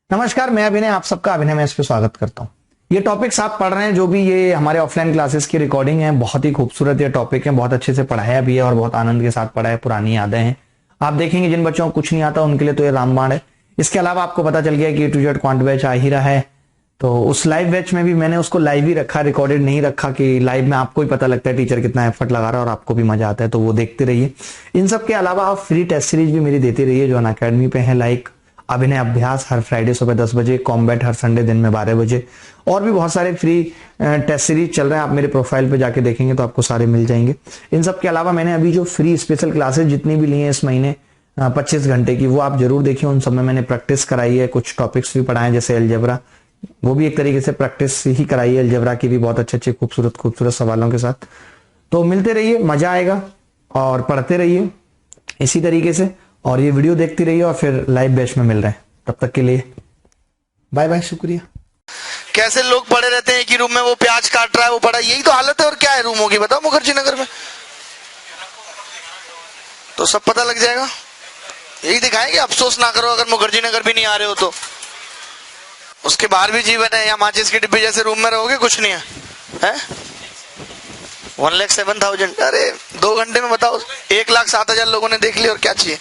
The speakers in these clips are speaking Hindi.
नमस्कार, मैं अभिनय आप सबका अभिनय में इस पे स्वागत करता हूँ। ये टॉपिक्स आप पढ़ रहे हैं जो भी ये हमारे ऑफलाइन क्लासेस की रिकॉर्डिंग है, बहुत ही खूबसूरत ये टॉपिक है, बहुत अच्छे से पढ़ाया भी है और बहुत आनंद के साथ पढ़ा है, पुरानी यादें हैं। आप देखेंगे जिन बच्चों को कुछ नहीं आता उनके लिए तो ये रामबाण है। इसके अलावा आपको पता चल गया कि ए टू जेड क्वांट बैच आ ही रहा है, तो उस लाइव बैच में भी मैंने उसको लाइव ही रखा, रिकॉर्डेड नहीं रखा कि लाइव में आपको ही पता लगता है टीचर कितना एफर्ट लगा रहा है और आपको भी मजा आता है, तो वो देखते रहिए। इन सब के अलावा आप फ्री टेस्ट सीरीज भी मेरी देती रहिए जो अनअकैडमी पे है, लाइक अभिनय अभ्यास हर फ्राइडे सुबह 10 बजे, कॉम्बैट हर संडे दिन में 12 बजे, और भी बहुत सारे फ्री टेस्ट सीरीज चल रहे हैं। आप मेरे प्रोफाइल पे जाके देखेंगे तो आपको सारे मिल जाएंगे। इन सब के अलावा मैंने अभी जो फ्री स्पेशल क्लासेस जितनी भी ली हैं इस महीने 25 घंटे की, वो आप जरूर देखिए। उन सब में मैंने प्रैक्टिस कराई है, कुछ टॉपिक्स भी पढ़ाए जैसे अलजेब्रा, वो भी एक तरीके से प्रैक्टिस ही कराई है अलजेब्रा की भी, बहुत अच्छे अच्छे खूबसूरत खूबसूरत सवालों के साथ। तो मिलते रहिए, मजा आएगा और पढ़ते रहिए इसी तरीके से, और ये वीडियो देखती रहिए और फिर लाइव बैच में मिल रहे हैं। तब तक के लिए बाय बाय, शुक्रिया। कैसे लोग पड़े रहते हैं एक ही रूम में, वो प्याज काट रहा है, वो पड़ा, यही तो हालत है। और क्या है रूमों की, बताओ मुखर्जी नगर में तो सब पता लग जाएगा। यही दिखाएंगे, अफसोस ना करो अगर मुखर्जी नगर भी नहीं आ रहे हो तो। उसके बाहर भी जीवन है, या माचिस की डिब्बी जैसे रूम में रहोगे कुछ नहीं है, है? 1,07,000। अरे 2 घंटे में बताओ 1,07,000 लोगों ने देख लिया, और क्या चाहिए?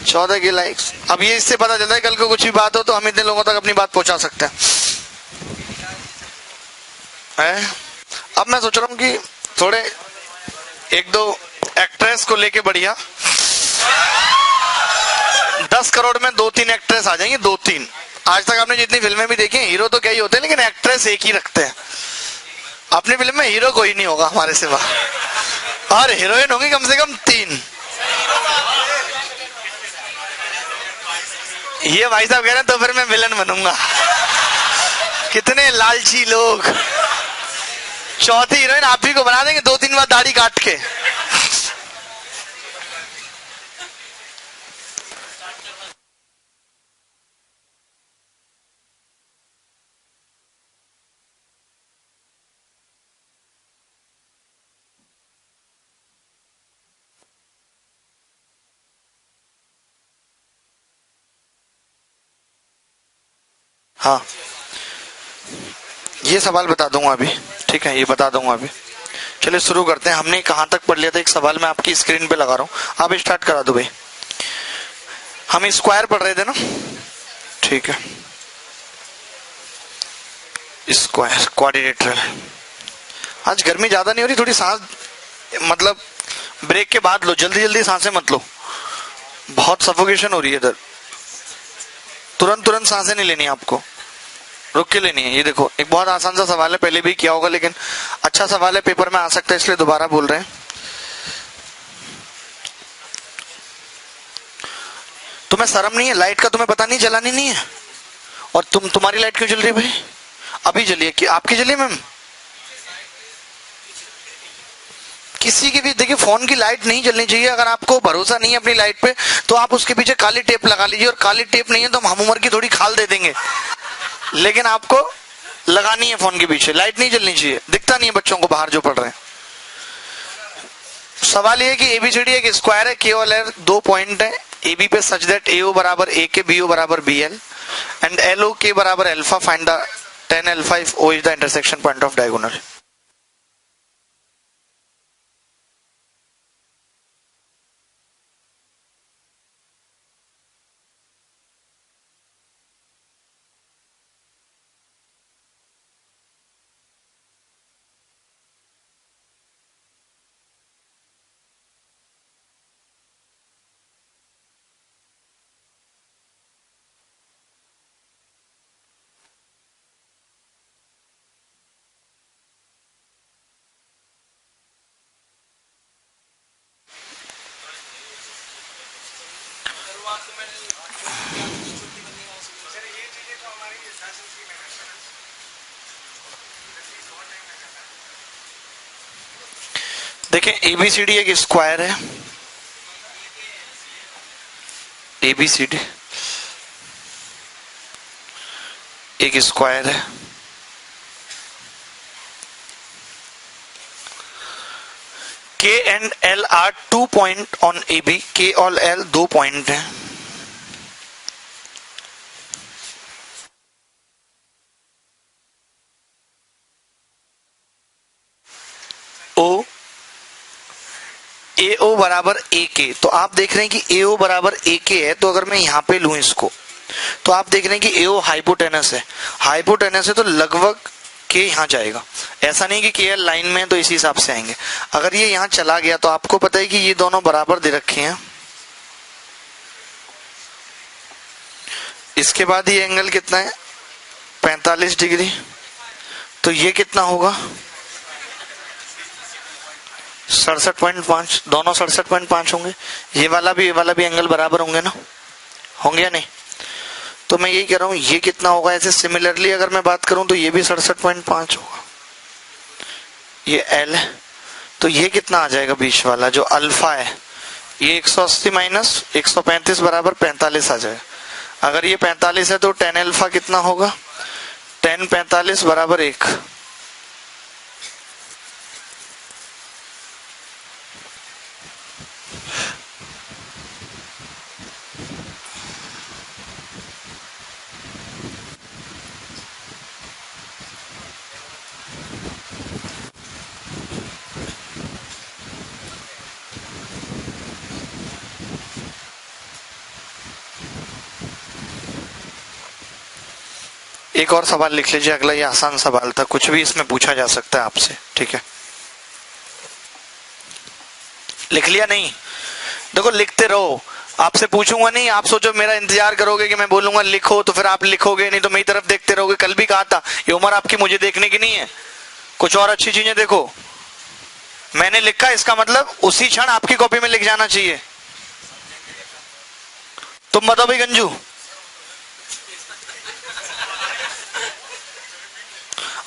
14 के लाइक्स। अब ये इससे पता चलता है कल को कुछ भी बात हो तो हम इतने लोगों तक अपनी बात पहुंचा सकते हैं। अब मैं सोच रहा हूं कि थोड़े 1-2 एक्ट्रेस को लेके बढ़िया 10 करोड़ में 2-3 एक्ट्रेस आ जाएंगी, 2-3। आज तक आपने जितनी फिल्में भी देखी हैं, हीरो तो क्या ही होते हैं, लेकिन एक्ट्रेस एक ही रखते हैं। अपनी फिल्म में हीरो कोई नहीं होगा हमारे सिवा, और हीरोइन होगी कम से कम 3। ये भाई साहब कह रहे हैं तो फिर मैं विलन बनूंगा। कितने लालची लोग। चौथी हीरोइन आप ही को बना देंगे 2-3 बार दाढ़ी काट के। हाँ, ये सवाल बता दूंगा अभी, ठीक है? ये बता दूंगा अभी। चलिए शुरू करते हैं। हमने कहां तक पढ़ लिया था? एक सवाल मैं आपकी स्क्रीन पे लगा रहा हूं, आप स्टार्ट करा दो भाई। हम स्क्वायर पढ़ रहे थे ना, ठीक है? Square, quadrilateral. आज गर्मी ज्यादा नहीं हो रही, थोड़ी सांस, मतलब ब्रेक के बाद लो, जल्दी जल्दी सांसें मत लो, बहुत सफोकेशन हो रही है इधर। तुरंत सांसें नहीं लेनी आपको, रुक के लेनी है। ये देखो, एक बहुत आसान सा सवाल है, पहले भी किया होगा, लेकिन अच्छा सवाल है, पेपर में आ सकता है, इसलिए दोबारा बोल रहे हैं। तुम्हें शर्म नहीं है? लाइट का तुम्हें पता नहीं, जलानी नहीं है? और तुम्हारी लाइट क्यों जल रही है भाई? अभी जलिए कि आपकी जलिए मैम? किसी की भी देखिए, फोन की लाइट नहीं जलनी चाहिए। अगर आपको भरोसा नहीं है अपनी लाइट पे तो आप उसके पीछे काली टेप लगा लीजिए, और काली टेप नहीं है तो हम उम्र की थोड़ी खाल दे देंगे, लेकिन आपको लगानी है फोन के पीछे। लाइट नहीं जलनी चाहिए, दिखता नहीं है बच्चों को बाहर जो पढ़ रहे हैं। सवाल ये है कि एबीसीडी एक स्क्वायर है, के और एल 2 पॉइंट है एबी पे, सच दैट एओ बराबर ए के, बीओ बराबर बीएल, एंड एलओ के बराबर alpha, find the tan alpha if O is the intersection point of diagonal। देखें, एबीसीडी एक स्क्वायर है, एबीसीडी एक स्क्वायर है, K and L are 2 point on AB, K और L 2 पॉइंट है। ओ, ए ओ बराबर ए के। तो आप देख रहे हैं कि ए ओ बराबर ए के है, तो अगर मैं यहां पे लूं इसको, तो आप देख रहे हैं कि ए ओ हाइपोटेनस है, हाइपोटेनस है तो लगभग के यहां जाएगा। ऐसा नहीं कि के एल लाइन में है तो इसी हिसाब से आएंगे। अगर ये यहां चला गया तो आपको पता है कि ये दोनों बराबर दे रखे हैं। इसके बाद ये एंगल कितना है 45 डिग्री, तो ये कितना होगा 67.5, दोनों 67.5 होंगे। ये वाला भी एंगल बराबर होंगे ना, होंगे या नहीं? तो मैं यही कह रहा हूं ये कितना होगा। ऐसे सिमिलरली अगर मैं बात करूं तो ये भी 67.5 होगा, ये एल है, तो ये कितना आ जाएगा बीच वाला जो अल्फा है, ये 180 माइनस 135 बराबर 45 आ जाएगा। अगर ये 45 है तो tan अल्फा कितना होगा, tan 45 बराबर 1। एक और सवाल लिख लीजिए, अगला ये आसान सवाल था, कुछ भी इसमें पूछा जा सकता है आपसे, ठीक है? लिख लिया? नहीं, देखो लिखते रहो, आपसे पूछूंगा नहीं, आप सोचो मेरा इंतजार करोगे कि मैं बोलूंगा लिखो तो फिर आप लिखोगे, नहीं तो मेरी तरफ देखते रहोगे। कल भी कहा था ये उम्र आपकी मुझे देखने की नहीं है, कुछ और अच्छी चीजें देखो। मैंने लिखा इसका मतलब उसी क्षण आपकी कॉपी में लिख जाना चाहिए। तुम बताओ भाई गंजू,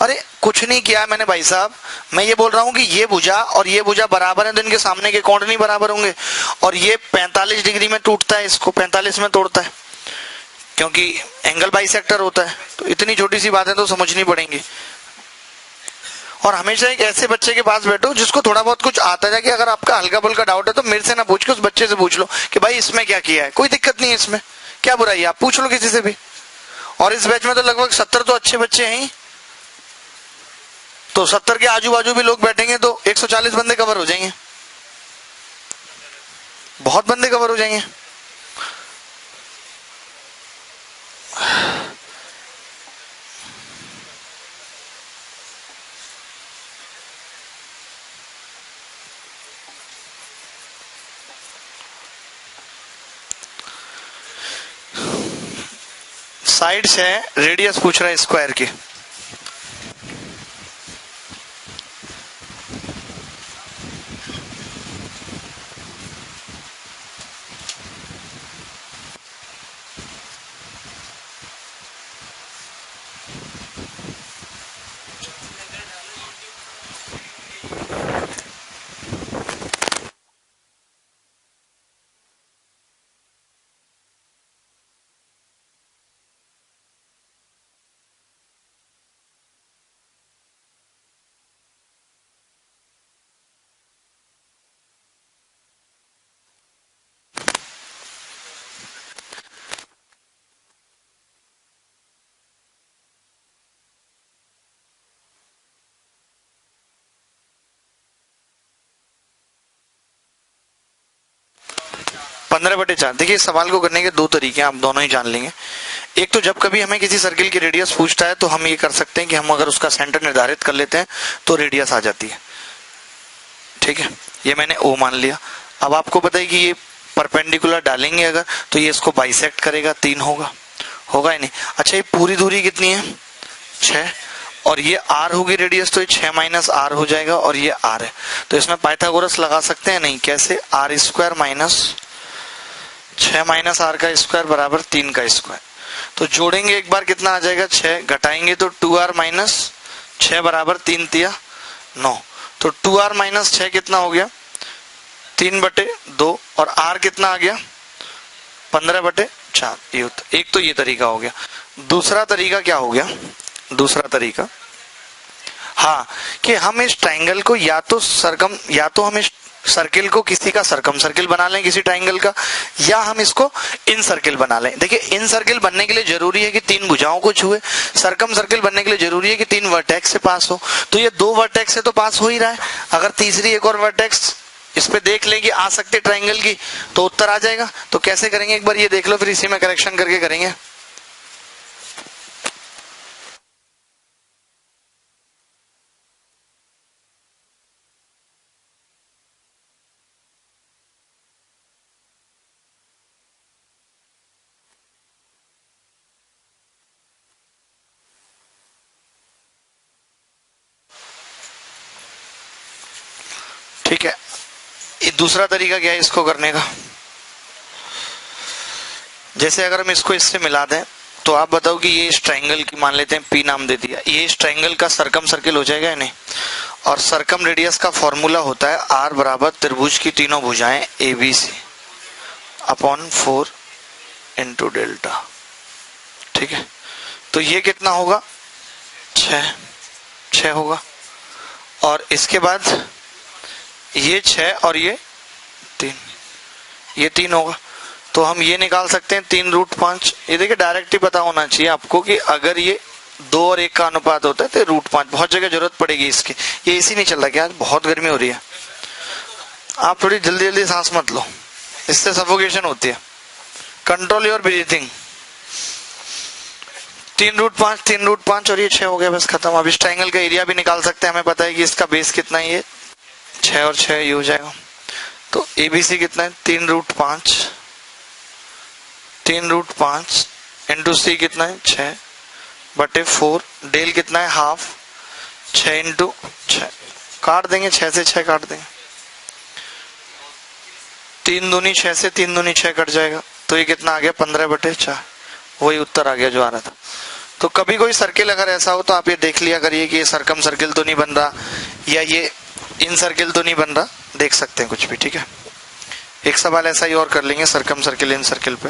अरे कुछ नहीं किया है मैंने भाई साहब, मैं ये बोल रहा हूं कि ये भुजा और ये भुजा बराबर है तो इनके सामने के कोण नहीं बराबर होंगे, और ये 45 डिग्री में टूटता है, इसको 45 में तोड़ता है, क्योंकि एंगल बाइसेक्टर होता है। तो इतनी छोटी सी बातें तो समझनी पड़ेंगी। और हमेशा एक ऐसे बच्चे के पास बैठो जिसको थोड़ा बहुत कुछ आता है, कि अगर आपका हल्का फुल्का डाउट है तो मेरे से ना पूछ के उस बच्चे से पूछ लो कि भाई इसमें क्या किया है, कोई दिक्कत नहीं है, इसमें क्या बुराई है, आप पूछ लो किसी से भी। और इस बैच में तो लगभग 70 तो अच्छे बच्चे हैं ही, तो 70 के आजू बाजू भी लोग बैठेंगे तो 140 बंदे कवर हो जाएंगे, बहुत बंदे कवर हो जाएंगे। साइड्स है, रेडियस पूछ रहा है स्क्वायर की। पंद्रह बटे चार। देखिए इस सवाल को करने के दो तरीके हैं, आप दोनों ही जान लेंगे। एक तो जब कभी हमें किसी सर्किल की रेडियस पूछता है तो हम ये कर सकते हैं कि हम अगर उसका सेंटर निर्धारित कर लेते हैं तो रेडियस आ जाती है, ठीक है? ये मैंने ओ मान लिया। अब आपको पता है कि ये परपेंडिकुलर डालेंगे अगर तो ये इसको बाइसेक्ट करेगा, 3 होगा, होगा ही नहीं। अच्छा ये पूरी दूरी कितनी है 6, और ये आर होगी रेडियस, तो ये 6 माइनस आर हो जाएगा, और ये आर है। तो इसमें पाइथागोरस लगा सकते हैं? नहीं। कैसे? R square minus 6 minus R का स्क्वायर बराबर 3 का स्क्वायर। तो जोड़ेंगे एक बार कितना आ जाएगा 6, घटाएंगे तो 2r माइनस 6 बराबर 3 तिया 9। तो 2r माइनस 6 कितना हो गया 3 बटे 2, और r कितना आ गया 15 बटे 4। ये एक तो ये तरीका हो गया। दूसरा तरीका क्या हो गया? दूसरा तरीका हाँ, कि हम इस ट्राइंगल को या तो हम इस सर्किल को किसी का सरकम सर्किल बना लें किसी ट्राइंगल का, या हम इसको इन सर्किल बना लें। देखिए इन सर्किल बनने के लिए जरूरी है कि 3 भुजाओं को छुए, सरकम सर्किल बनने के लिए जरूरी है कि 3 वर्टेक्स से पास हो। तो ये 2 वर्टेक्स से तो पास हो ही रहा है, अगर तीसरी एक और वर्टेक्स इस पे देख लें कि आ सकते ट्राइंगल की, तो उत्तर आ जाएगा। तो कैसे करेंगे एक बार ये देख लो, फिर इसी में करेक्शन करके करेंगे। ठीक है, ये दूसरा तरीका क्या है इसको करने का। जैसे अगर हम इसको इससे मिला दें तो आप बताओ कि ये इस ट्राइंगल की मान लेते हैं पी नाम दे दिया, ये इस ट्राइंगल का सरकम सर्किल हो जाएगा या नहीं। और सरकम रेडियस का फॉर्मूला होता है आर बराबर त्रिभुज की तीनों भुजाएं A B C upon 4 into delta. ठीक है, तो ये कितना होगा 6 होगा, और इसके बाद ये 6 और ये 3 होगा। तो हम ये निकाल सकते हैं 3√5। ये देखिए डायरेक्ट ही पता होना चाहिए आपको कि अगर ये 2 और 1 का अनुपात होता है तो √5। बहुत जगह जरूरत पड़ेगी इसकी। ये एसी नहीं चल रहा क्या, बहुत गर्मी हो रही है, आप थोड़ी जल्दी जल्दी सांस मत लो, इससे सफोकेशन होती है। Control your breathing. 3√5 और ये 6 हो गया, बस खत्म। अब इस ट्राइंगल का एरिया भी निकाल सकते हैं, हमें पता है कि इसका बेस कितना है, ये 6 और 6 ये हो जाएगा। तो एबीसी कितना है 3√5 इंटू सी कितना है 6/4, डेल कितना है हाफ 6 इंटू 6, काट देंगे 6 से 6 काट देंगे, 3 दूनी 6 से 3 दूनी 6 कट जाएगा। तो ये कितना आ गया 15/4, वही उत्तर आ गया जो आ रहा था। तो कभी कोई सर्किल अगर ऐसा हो तो आप ये देख लिया करिए कि ये सरकम सर्किल तो नहीं बन रहा या ये इन सर्किल तो नहीं बन रहा, देख सकते हैं कुछ भी। ठीक है, एक सवाल ऐसा ही और कर लेंगे सरकम सर्किल इन सर्किल पे।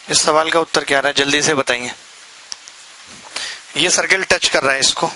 इस सवाल का उत्तर क्या आ रहा है जल्दी से बताइए। ये सर्किल टच कर रहा है इसको,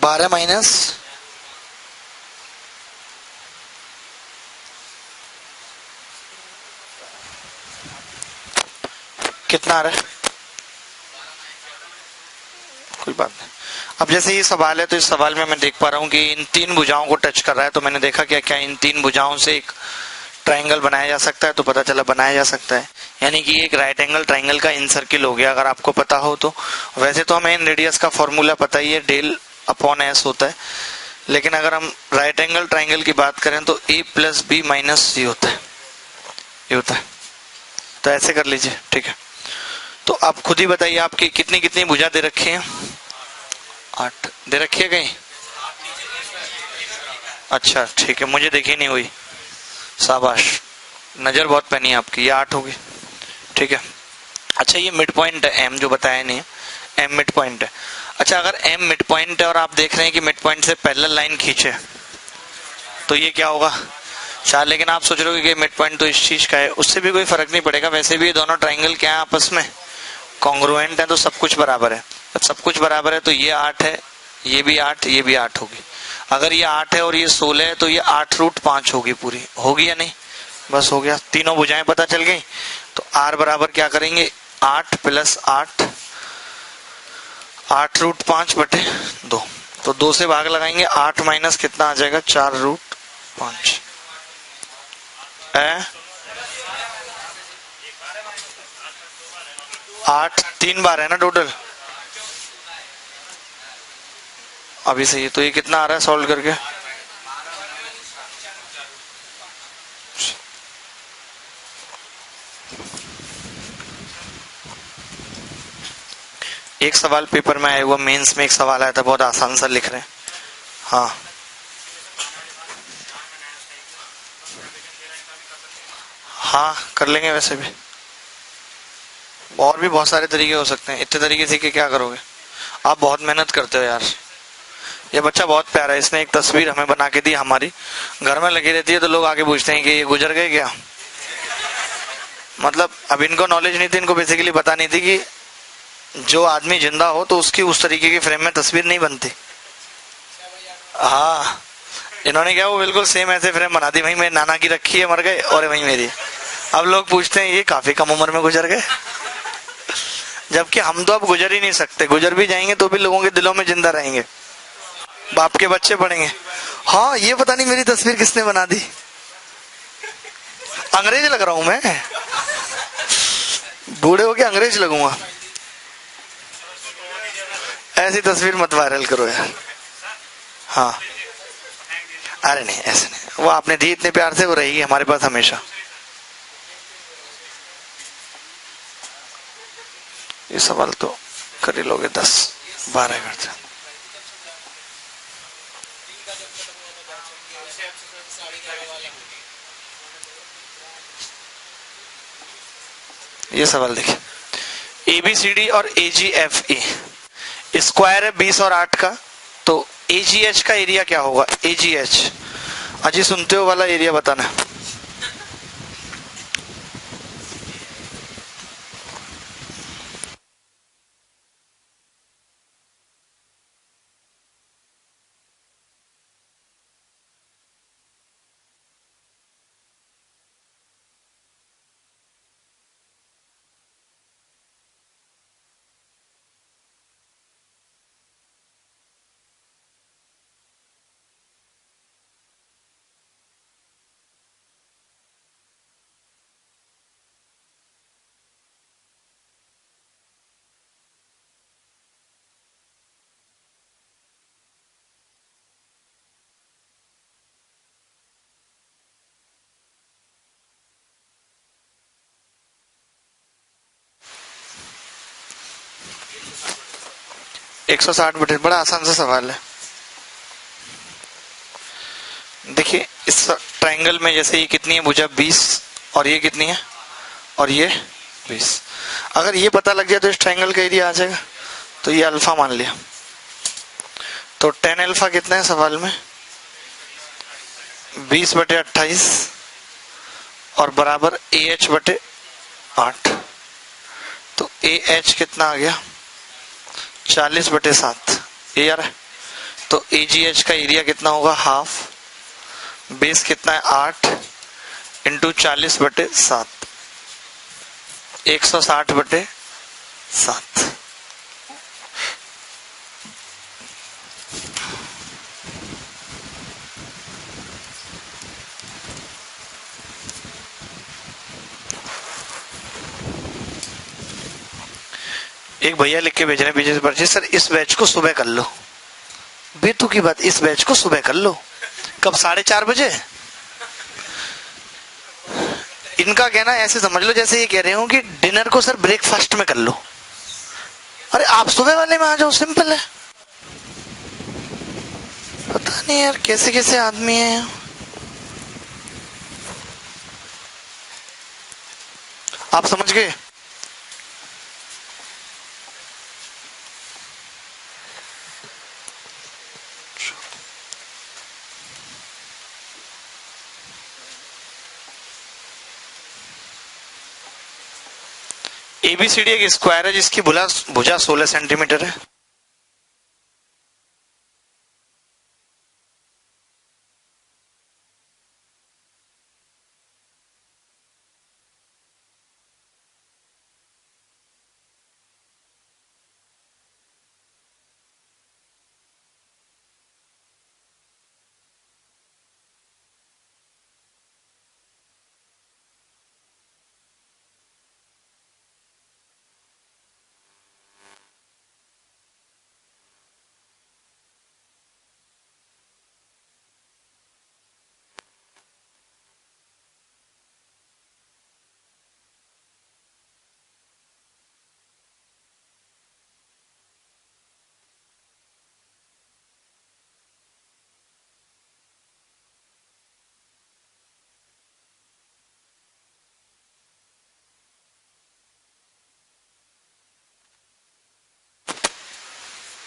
बारह माइनस कितना आ रहा है, कोई बात नहीं। अब जैसे ये सवाल है तो इस सवाल में मैं देख पा रहा हूं कि इन 3 भुजाओं को टच कर रहा है, तो मैंने देखा क्या इन 3 भुजाओं से एक ट्राइंगल बनाया जा सकता है, तो पता चला बनाया जा सकता है, यानी कि एक राइट एंगल ट्राइंगल का इन सर्किल हो गया अगर आपको पता हो तो। वैसे तो हमें इन रेडियस का फॉर्मूला पता ही है, डेल अपॉन एस होता है, लेकिन अगर हम राइट एंगल ट्राइंगल की बात करें तो ए प्लस बी माइनस सी होता है, ये होता है। तो ऐसे कर लीजिए, ठीक है। तो आप खुद ही बताइए आपकी कितनी कितनी भुजा दे रखी है, 8 दे रखी है कहीं, अच्छा ठीक है, मुझे देखी नहीं हुई, शाबाश। नजर बहुत पैनी है आपकी, ये 8 होगी, ठीक है। अच्छा ये मिड पॉइंट है, एम जो बताया नहीं है, एम मिड पॉइंट है। अच्छा अगर एम मिड पॉइंट है और आप देख रहे हैं कि मिड पॉइंट से पैरेलल लाइन खींचे, तो ये क्या होगा 4। लेकिन आप सोच रहे हो कि मिड पॉइंट तो इस चीज का है, उससे भी कोई फर्क नहीं पड़ेगा, वैसे भी ये दोनों ट्राइंगल क्या है आपस में कॉन्ग्रुएंट है, तो सब कुछ बराबर है। जब सब कुछ बराबर है तो ये 8 है, ये भी 8, ये भी 8 होगी। अगर ये 8 है और ये 16 है तो ये 8√5 होगी, पूरी होगी या नहीं, बस हो गया, तीनों भुजाएं पता चल गई। तो r बराबर क्या करेंगे 8 + 8, 8√5/2, तो 2 से भाग लगाएंगे, 8 माइनस कितना आ जाएगा 4√5 है, 8 3 बार है ना टोटल, अभी सही है। तो ये कितना आ रहा है सॉल्व करके, एक सवाल पेपर में आया हुआ, मेंस में एक सवाल आया था, बहुत आसान सा लिख रहे हैं। हाँ हाँ कर लेंगे, वैसे भी और भी बहुत सारे तरीके हो सकते हैं, इतने तरीके सीख के क्या करोगे, आप बहुत मेहनत करते हो यार। ये बच्चा बहुत प्यारा है, इसने एक तस्वीर हमें बना के दी, हमारी घर में लगी रहती है, तो लोग आके पूछते हैं कि ये गुजर गए क्या। मतलब अब इनको नॉलेज नहीं थी, इनको बेसिकली पता नहीं थी कि जो आदमी जिंदा हो तो उसकी उस तरीके की फ्रेम में तस्वीर नहीं बनती। हाँ इन्होंने क्या वो बिल्कुल सेम ऐसे फ्रेम बना दी, वही मेरे नाना की रखी है, मर गए, और वही मेरी। अब लोग पूछते हैं ये काफी कम उम्र में गुजर गए, जबकि हम तो अब गुजर ही नहीं सकते, गुजर भी जाएंगे तो भी लोगों के दिलों में जिंदा रहेंगे, बाप के बच्चे पढ़ेंगे, हाँ ये पता नहीं मेरी तस्वीर किसने बना दी, अंग्रेज लग रहा हूं मैं, बूढ़े होके अंग्रेज लगूंगा। ऐसी तस्वीर मत वायरल करो यार। हाँ अरे नहीं ऐसे नहीं, वो आपने दी इतने प्यार से, वो रहेगी हमारे पास हमेशा। ये सवाल तो कर ही लोगे, 10-12 करते। ये सवाल देखिए, ABCD और AGFE स्क्वायर है 20 और 8 का, तो AGH का एरिया क्या होगा, AGH अजी सुनते हो वाला एरिया बताना। एक 160 बड़ा आसान सा सवाल है। देखिए इस ट्रायंगल में जैसे ये कितनी है भुजा 20, और ये कितनी है, और ये 20, अगर ये पता लग जाए तो इस ट्रायंगल का एरिया आ जाएगा। तो ये अल्फा मान लिया, तो tan अल्फा कितना है सवाल में 20/28 और बराबर AH/8, तो AH कितना आ गया 40/7, ये यार है। तो AGH का एरिया कितना होगा हाफ, बेस कितना है 8 इंटू 40/7, 160/7। एक भैया लिख के भेज रहे हैं पीछे से पर्ची, सर इस बैच को सुबह कर लो, बेतु की बात, इस बैच को सुबह कर लो, कब 4:30 बजे। इनका कहना ऐसे समझ लो जैसे ये कह रहे हो कि डिनर को सर ब्रेकफास्ट में कर लो, अरे आप सुबह वाले में आ जाओ, सिंपल है। पता नहीं यार कैसे कैसे आदमी है। आप समझ गए? एबीसीडी एक स्क्वायर है जिसकी भुजा 16 सेंटीमीटर है।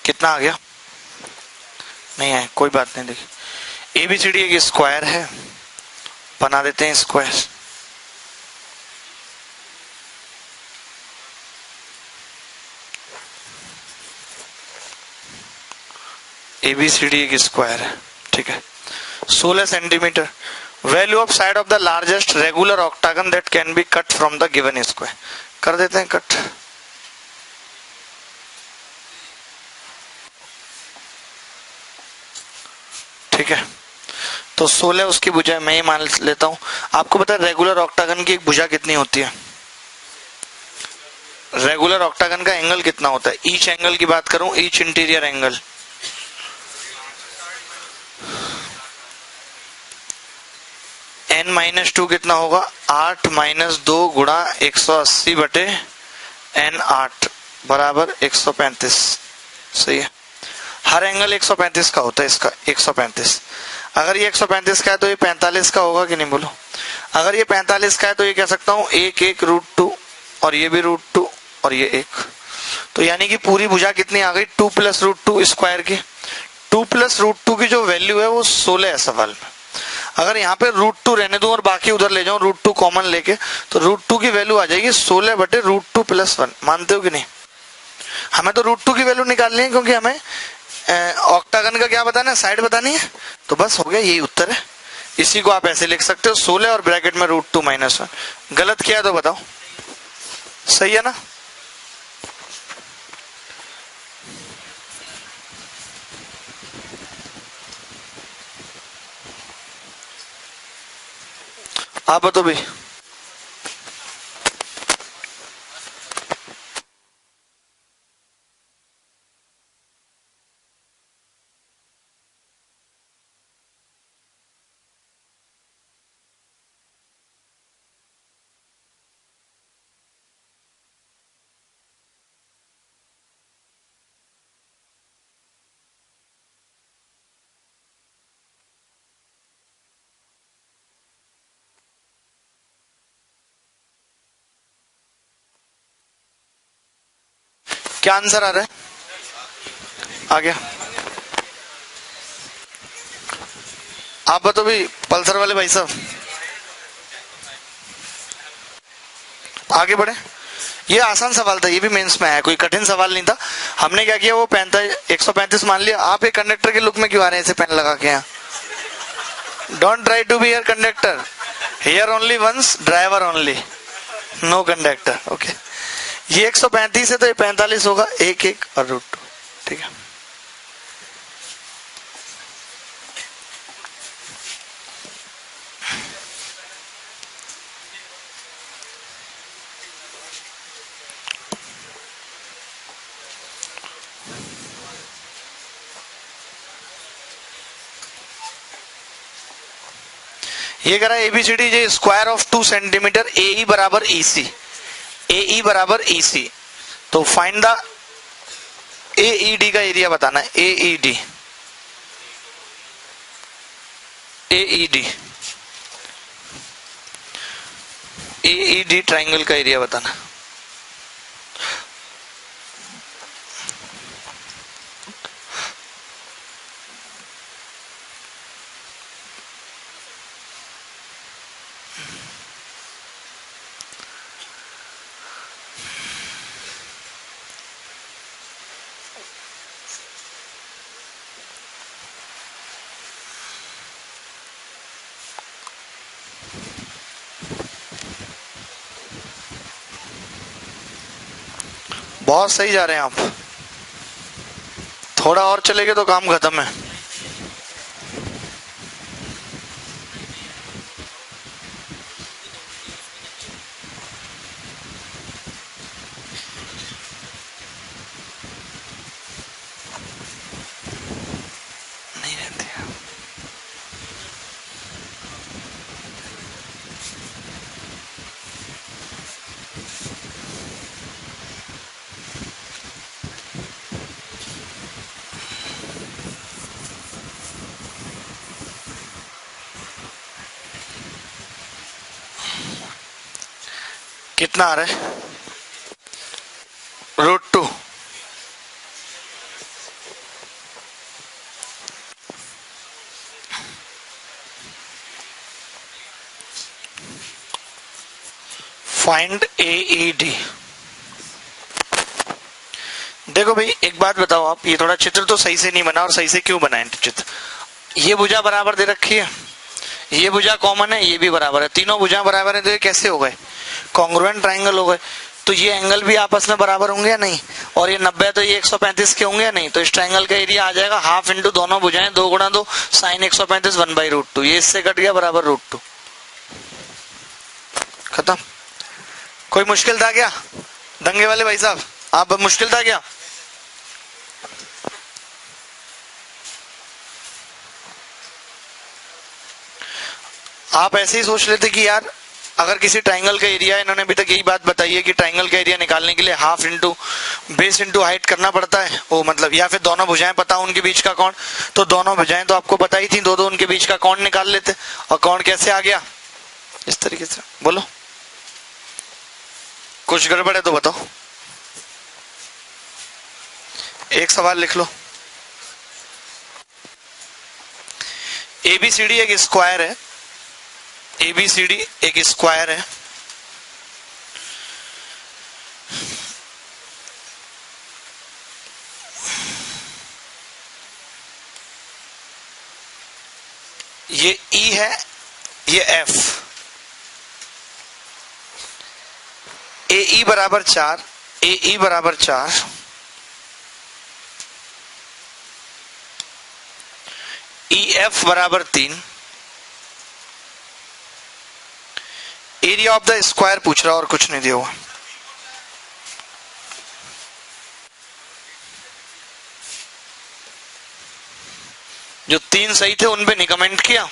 कितना आ गया? नहीं है, कोई बात नहीं। देखिए एबीसीडी एक स्क्वायर है, बना देते हैं स्क्वायर। एबीसीडी एक स्क्वायर है, ठीक है। 16 centimetre. Value of side of the largest regular octagon that can be cut from the given square. कर देते हैं कट। ठीक है, तो 16 उसकी भुजा मैं ही मान लेता हूं। आपको पता है रेगुलर ऑक्टागन की एक भुजा कितनी होती है? रेगुलर ऑक्टागन का एंगल कितना होता है? ईच एंगल की बात करूं, ईच इंटीरियर एंगल, n-2 कितना होगा? 8 - 2 गुणा 180 बटे n8 बराबर 135। सही है, हर एंगल 135 का होता है। इसका 135, अगर ये 135 का है तो ये 45 का होगा कि नहीं बोलो? अगर ये 45 का है तो ये कह सकता हूं 1/√2 और ये भी √2 और ये 1। तो यानी कि पूरी भुजा कितनी आ गई? 2 + √2 स्क्वायर की। 2 + √2 की जो वैल्यू है वो 16 है सवाल में। अगर यहाँ पे √2 रहने दूं और बाकी उधर ले जाऊं √2 कॉमन लेके, तो √2 की वैल्यू आ जाएगी 16 बटे √2 + 1। मानते हो कि नहीं? हमें तो √2 की वैल्यू निकालनी है क्योंकि हमें ऑक्टागन का क्या बताना है? साइड बतानी है। तो बस हो गया, यही उत्तर है। इसी को आप ऐसे लिख सकते हो 16 और ब्रैकेट में √2 - 1। गलत किया तो बताओ, सही है ना? आप बताओ भाई। क्या आंसर आ रहा है? आ गया। आप बताओ भाई, पल्सर वाले भाई साहब, आगे बढ़े। ये आसान सवाल था, ये भी मेंस में आया, कोई कठिन सवाल नहीं था। हमने क्या किया, वो 135 मान लिया। आप एक कंडक्टर के लुक में क्यों आ रहे हैं ऐसे पेन लगा के? यहाँ don't try to be here conductor, here only once driver only, no conductor. Okay, ये 135 है तो ये 45 होगा, 1 और √2। ठीक है, ये करा एबीसीडी जे स्क्वायर ऑफ 2 सेंटीमीटर, ए बराबर EC, ए बराबर EC। तो फाइंड द AED का एरिया बताना है। AED AED ट्राइंगल का एरिया बताना। बहुत सही जा रहे हैं आप, थोड़ा और चलेंगे तो काम खत्म है। नहीं रहते हैं। कितना आ रहा है? √2। Find AED। देखो भाई एक बात बताओ आप, ये थोड़ा चित्र तो सही से नहीं बना, और सही से क्यों बना है चित्र? ये भुजा बराबर दे रखी है, ये भुजा कॉमन है, ये भी बराबर है, तीनों भुजा बराबर है, तो ये कैसे हो गए? कॉन्ग्रुएंट ट्राइंगल हो गए। तो ये एंगल भी आपस में बराबर होंगे या नहीं? और ये 90 तो ये 135 के होंगे या नहीं? तो इस ट्राइंगल का एरिया आ जाएगा हाफ इंटू दोनों भुजाएं, 2 गुणा 2 साइन 135 1/√2। ये इससे कट गया बराबर √2। खत्म। कोई मुश्किल था क्या दंगे वाले भाई साहब? आप मुश्किल था क्या? आप ऐसे ही सोच लेते कि यार अगर किसी ट्राइंगल का एरिया, इन्होंने अभी तक यही बात बताई है कि ट्राइंगल का एरिया निकालने के लिए half into base into height करना पड़ता है, वो मतलब, या फिर दोनों भुजाएं पता हो उनके बीच का कोण, तो दोनों भुजाएं तो आपको बताई थी, दो उनके बीच का कोण निकाल लेते। और कोण कैसे आ गया? इस तरीके से। बोलो कुछ गड़बड़ है तो बताओ। एक सवाल लिख लो। ABCD एक स्क्वायर है, ABCD एक स्क्वायर है, ये E है, ये F। AE बराबर 4, AE बराबर 4, EF बराबर 3। एरिया ऑफ द स्क्वायर पूछ रहा, और कुछ नहीं दिया हुआ। जो 3 सही थे उन पे नहीं कमेंट किया।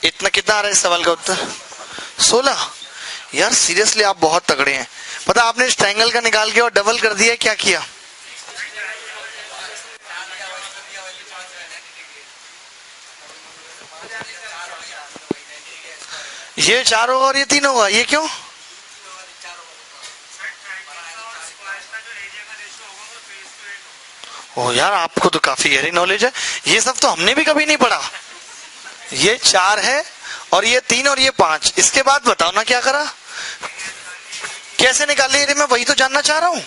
इतना कितना आ रहा है इस सवाल का उत्तर? 16। यार सीरियसली आप बहुत तगड़े हैं। पता आपने इस ट्रायंगल का निकाल के और डबल कर दिया, क्या किया? ये 4 होगा और ये 3 होगा, ये क्यों? ओ यार, आपको तो काफी गहरी नॉलेज है, ये सब तो हमने भी कभी नहीं पढ़ा। ये 4 है और ये 3 और ये 5, इसके बाद बताओ ना क्या करा, कैसे निकाल लिया? मैं वही तो जानना चाह रहा हूं।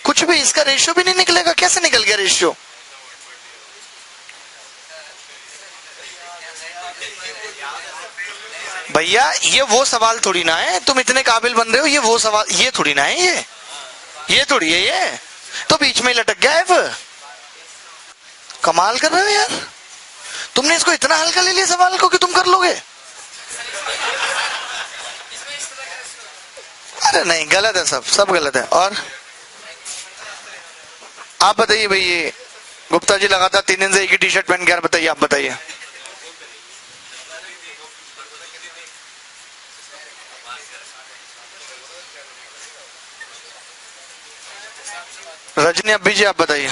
कुछ भी, इसका रेशियो भी नहीं निकलेगा, कैसे निकल गया रेशियो? भैया ये वो सवाल थोड़ी ना है, तुम इतने काबिल बन रहे हो, ये वो सवाल ये थोड़ी ना है, ये थोड़ी है, ये तो बीच में लटक गया है। फिर कमाल कर रहे हो यार, तुमने इसको इतना हल्का ले लिया सवाल को कि तुम कर लोगे। अरे नहीं, गलत है, सब गलत है। और आप बताइए भाई, ये गुप्ता जी लगातार 3 दिन से एक ही टी शर्ट पहन के, यार बताइए, आप बताइए। रजनी अब्बी जी, आप बताइए।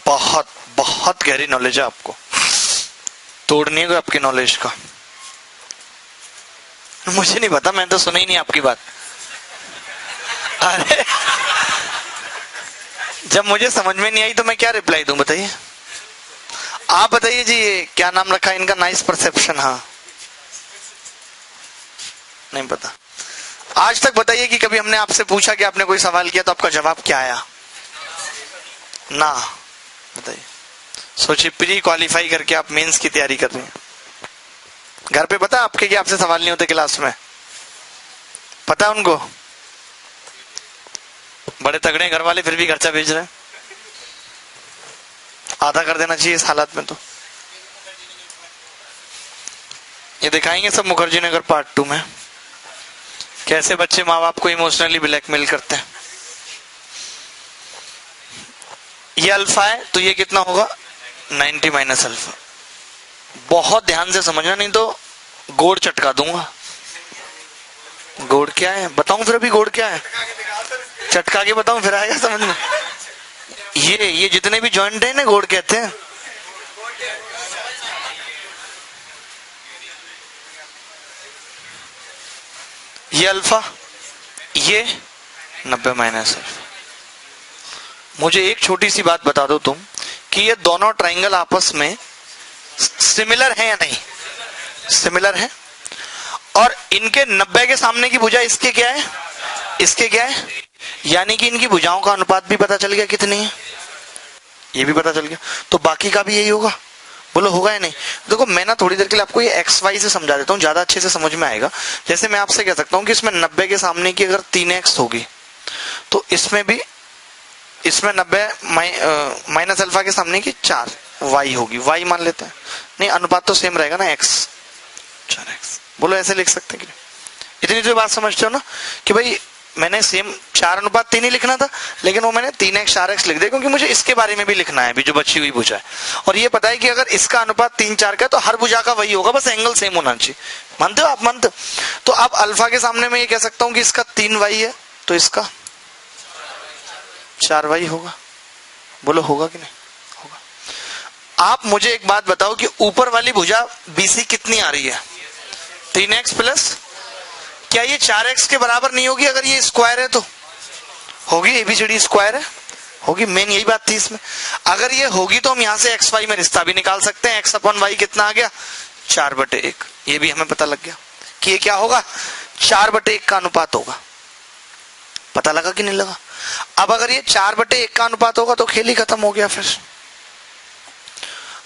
बहुत बहुत गहरी नॉलेज है आपको, तोड़ने को आपकी नॉलेज का। मुझे नहीं पता, मैंने तो सुना ही नहीं आपकी बात। अरे जब मुझे समझ में नहीं आई तो मैं क्या रिप्लाई दूं, बताइए। आप बताइए जी, ये क्या नाम रखा है इनका? Nice perception. हाँ, नहीं पता। आज तक बताइए कि कभी हमने आपसे पूछा कि आपने कोई सवाल किया तो आपका जवाब क्या आया? ना, बताइए। सोचिए, प्री क्वालिफाई करके आप मेंस की तैयारी कर रहे हैं। घर पे पता आपके कि आपसे सवाल नहीं होते क्लास में? पता है उनको? बड़े तगड़े घर वाले, फिर भी खर्चा भेज रहे हैं। आधा कर देना चाहिए इस हालत में तो। ये दिखाएंगे सब मुखर्जी नगर पार्ट 2 में, कैसे बच्चे माँ बाप को इमोशनली ब्लैकमेल करते हैं। ये अल्फा है तो ये कितना होगा? 90 माइनस अल्फा। बहुत ध्यान से समझना, नहीं तो गोड़ चटका दूंगा। गोड़ क्या है बताऊं फिर? अभी गोड़ क्या है चटका के बताऊं फिर आएगा समझ में? ये जितने भी जॉइंट है ना, गोड़ कहते हैं। ये अल्फा, ये 90 माइनस अल्फा। मुझे एक छोटी सी बात बता दो तुम, कि ये दोनों ट्रायंगल आपस में सिमिलर है या नहीं? सिमिलर है। और इनके 90 के सामने की भुजा इसके क्या है? इसके क्या है? यानी कि इनकी भुजाओं का अनुपात भी पता चल गया कितनी है, ये भी पता चल गया। तो बाकी का भी यही होगा, बोलो होगा या नहीं? देखो, मैं ना थोड़ी देर के लिए आपको ये एक्स वाई से समझा देता हूँ, ज्यादा अच्छे से समझ में आएगा। जैसे मैं आपसे कह सकता हूँ कि इसमें 90 के सामने की अगर 3x होगी, तो इसमें भी, इसमें 90 माइनस अल्फा के सामने की 4y होगी, y मान लेते हैं। नहीं, अनुपात तो सेम रहेगा ना, x 4x। बोलो ऐसे लिख सकते हैं कि? इतनी तो बात समझते हो ना कि भाई मैंने सेम 4:3 ही लिखना था, लेकिन वो मैंने 3x 4x लिख दिया, क्योंकि मुझे इसके बारे में भी लिखना है, भी जो बची हुई भुजा है। और ये पता है कि अगर इसका अनुपात 3-4 का है तो हर भुजा का वही होगा, बस एंगल सेम होना चाहिए। मानते हो आप? मानते हो? तो अब अल्फा के सामने मैं ये कह सकता हूं कि इसका 3y है, तो इसका 4y होगा। बोलो होगा कि नहीं होगा? आप मुझे एक बात बताओ कि ऊपर वाली भुजा BC कितनी आ रही है? 3x प्लस, क्या ये 4x के बराबर नहीं होगी? अगर ये स्क्वायर है तो होगी, ABCD स्क्वायर है, होगी। मेन यही बात थी इसमें। अगर ये होगी तो हम यहां से एक्स वाई में रिश्ता भी निकाल सकते हैं। x अपॉन वाई कितना आ गया? 4/1। ये भी हमें पता लग गया कि ये क्या होगा? 4/1 का अनुपात होगा। पता लगा कि नहीं लगा? अब अगर ये 4/1 का अनुपात होगा तो खेल ही खत्म हो गया। फिर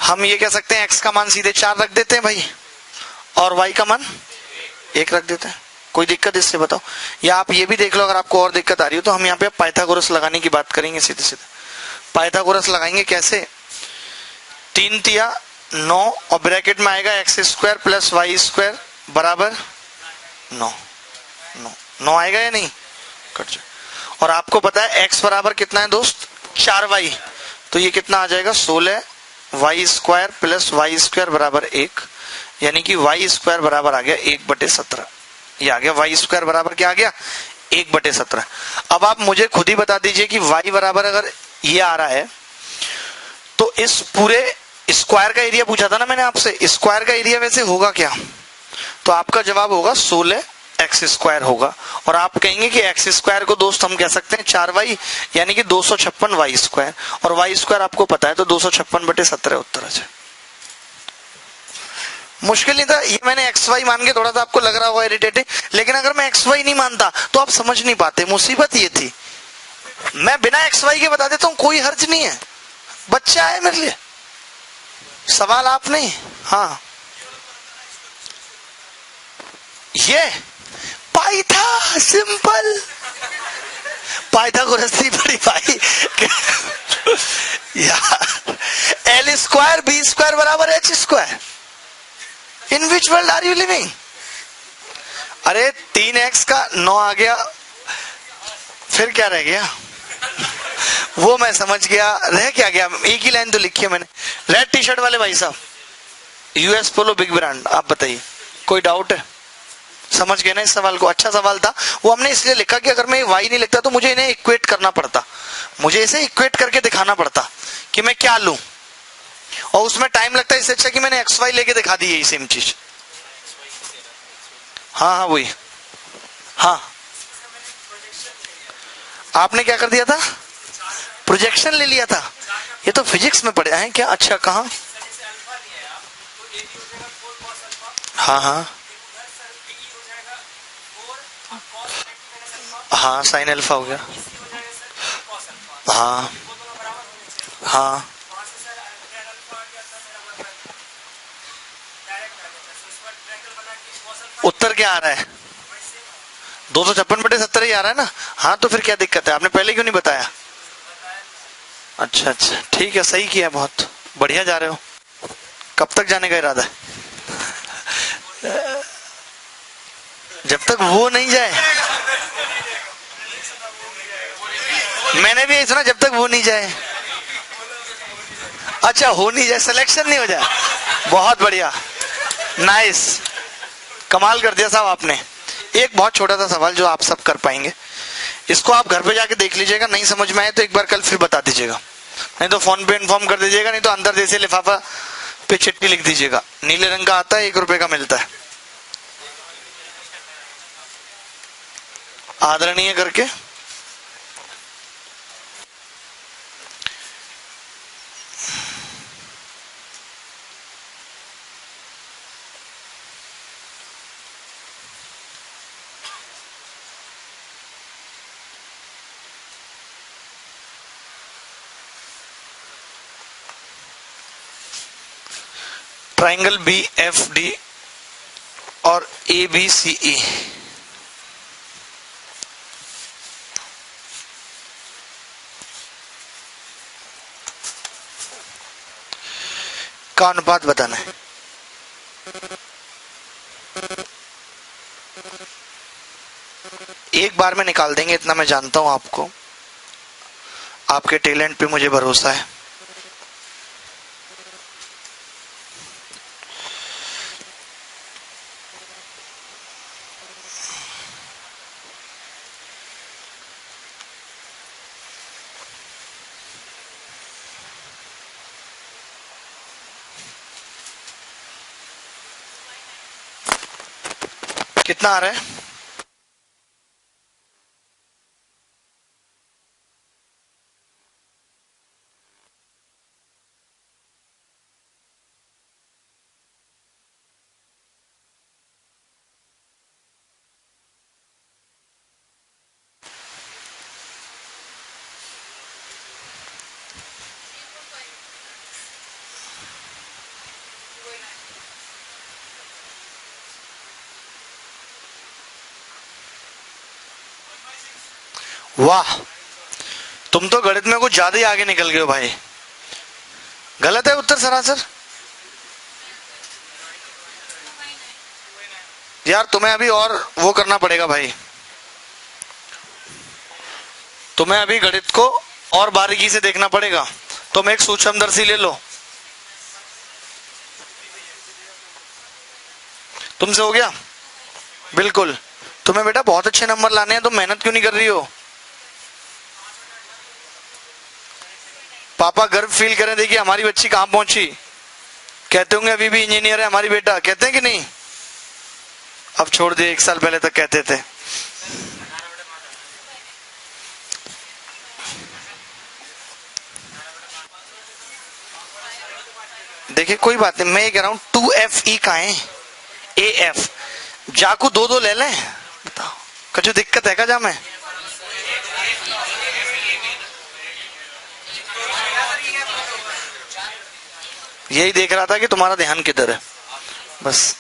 हम ये कह सकते हैं x का मान सीधे 4 रख देते हैं भाई, और y का मान 1 रख देते हैं। कोई दिक्कत इससे बताओ? या आप ये भी देख लो, अगर आपको और दिक्कत आ रही हो तो हम यहाँ पे पाइथागोरस लगाने की बात करेंगे। सीधे सीधे पाइथागोरस लगाएंगे। कैसे? 3 तिया 9 और ब्रैकेट में आएगा x² प्लस y² बराबर 9। 9 आएगा या नहीं? कट जाए। और आपको पता है x बराबर कितना है दोस्त? 4y। तो ये कितना आ जाएगा? 16 Y square plus Y square बराबर 1, यानी कि वाई स्क्वायर बराबर आ गया 1/17। ये आ गया वाई स्क्वायर बराबर क्या आ गया 1/17। अब आप मुझे खुद ही बता दीजिए कि वाई बराबर अगर ये आ रहा है तो इस पूरे स्क्वायर का एरिया पूछा था ना मैंने आपसे, स्क्वायर का एरिया वैसे होगा क्या? तो आपका जवाब होगा 16 एक्स स्क्वायर होगा। और आप कहेंगे कि एक्स स्क्वायर को दोस्त हम कह सकते हैं 4y, यानी कि 256 वाई स्क्वायर, और वाई स्क्वायर आपको पता है तो 256/17 उत्तर है। मुश्किल नहीं था ये, मैंने एक्स वाई मान के थोड़ा सा आपको लग रहा होगा इरिटेटिंग, लेकिन अगर मैं एक्स वाई नहीं मानता तो आप समझ नहीं पाते। मुसीबत ये थी, मैं बिना एक्स वाई के बता देता हूं, कोई हर्ज नहीं है, बच्चा है मेरे लिए। सवाल आप नहीं, हाँ ये पाई था, सिंपल पाइथागोरस थी बड़ी भाई यार, एल स्क्वायर बी स्क्वायर बराबर H square. In which world are you living? अरे 3x का 9 आ गया, फिर क्या रह गया? वो मैं समझ गया, रह क्या गया? एक ही लाइन तो लिखी है मैंने। रेड टी शर्ट वाले भाई साहब, यूएस पोलो बिग ब्रांड, आप बताइए कोई डाउट है? समझ गए ना इस सवाल को? अच्छा सवाल था, वो हमने इसलिए लिखा कि अगर मैं वाई नहीं लिखता तो मुझे इन्हें इक्वेट करना पड़ता, मुझे इसे इक्वेट करके दिखाना पड़ता कि मैं क्या लूं, और उसमें टाइम लगता है। इससे अच्छा कि मैंने एक्स वाई लेके दिखा दी, यही सेम चीज। हाँ हाँ वही, हाँ आपने क्या कर दिया था? प्रोजेक्शन ले लिया था। ये तो फिजिक्स में पढ़े हैं क्या? अच्छा कहाँ? हाँ हाँ हाँ साइन अल्फा हो गया, हाँ हाँ उत्तर क्या आ रहा है? 256/17 ही आ रहा है ना। हाँ तो फिर क्या दिक्कत है? आपने पहले क्यों नहीं बताया? अच्छा अच्छा ठीक है, सही किया, बहुत बढ़िया जा रहे हो। कब तक जाने का इरादा है? जब तक वो नहीं जाए। मैंने भी यही सुना, जब तक वो नहीं जाए। अच्छा हो नहीं जाए, सिलेक्शन नहीं हो जाए। बहुत बढ़िया, नाइस, कमाल कर दिया साहब आपने। एक बहुत छोटा सा सवाल जो आप सब कर पाएंगे, इसको आप घर पे जाके देख लीजिएगा, नहीं समझ में आए तो एक बार कल फिर बता दीजिएगा, नहीं तो फोन पे इन्फॉर्म कर दीजिएगा, नहीं तो अंदर जैसे लिफाफा पे चिट्ठी लिख दीजिएगा, नीले रंग का आता है, 1 रुपए का मिलता है, आदरणीय करके। ट्राइंगल बी एफ डी और ए बी सी ई का अनुपात बताना है। एक बार में निकाल देंगे, इतना मैं जानता हूं आपको, आपके टैलेंट पे मुझे भरोसा है। कितना आ रहा है? वाह, तुम तो गणित में कुछ ज्यादा ही आगे निकल गए हो भाई। गलत है उत्तर सरासर। यार तुम्हें अभी और वो करना पड़ेगा भाई, तुम्हें अभी गणित को और बारीकी से देखना पड़ेगा। तुम एक सूक्ष्मदर्शी ले लो, तुमसे हो गया? बिल्कुल। तुम्हें बेटा बहुत अच्छे नंबर लाने हैं, तुम मेहनत क्यों नहीं कर रही हो? पापा गर्व फील करें, देखिए हमारी बच्ची कहां पहुंची। कहते होंगे अभी भी इंजीनियर है हमारी बेटा, कहते हैं कि नहीं? अब छोड़ दिए, 1 साल पहले तक कहते थे। देखिए कोई बात नहीं, मैं ये कह रहा हूं 2FE कहाँ है? AF जाकू 2-2 ले लें, बताओ कुछ दिक्कत है क्या? जा मैं यही देख रहा था कि तुम्हारा ध्यान किधर है, बस।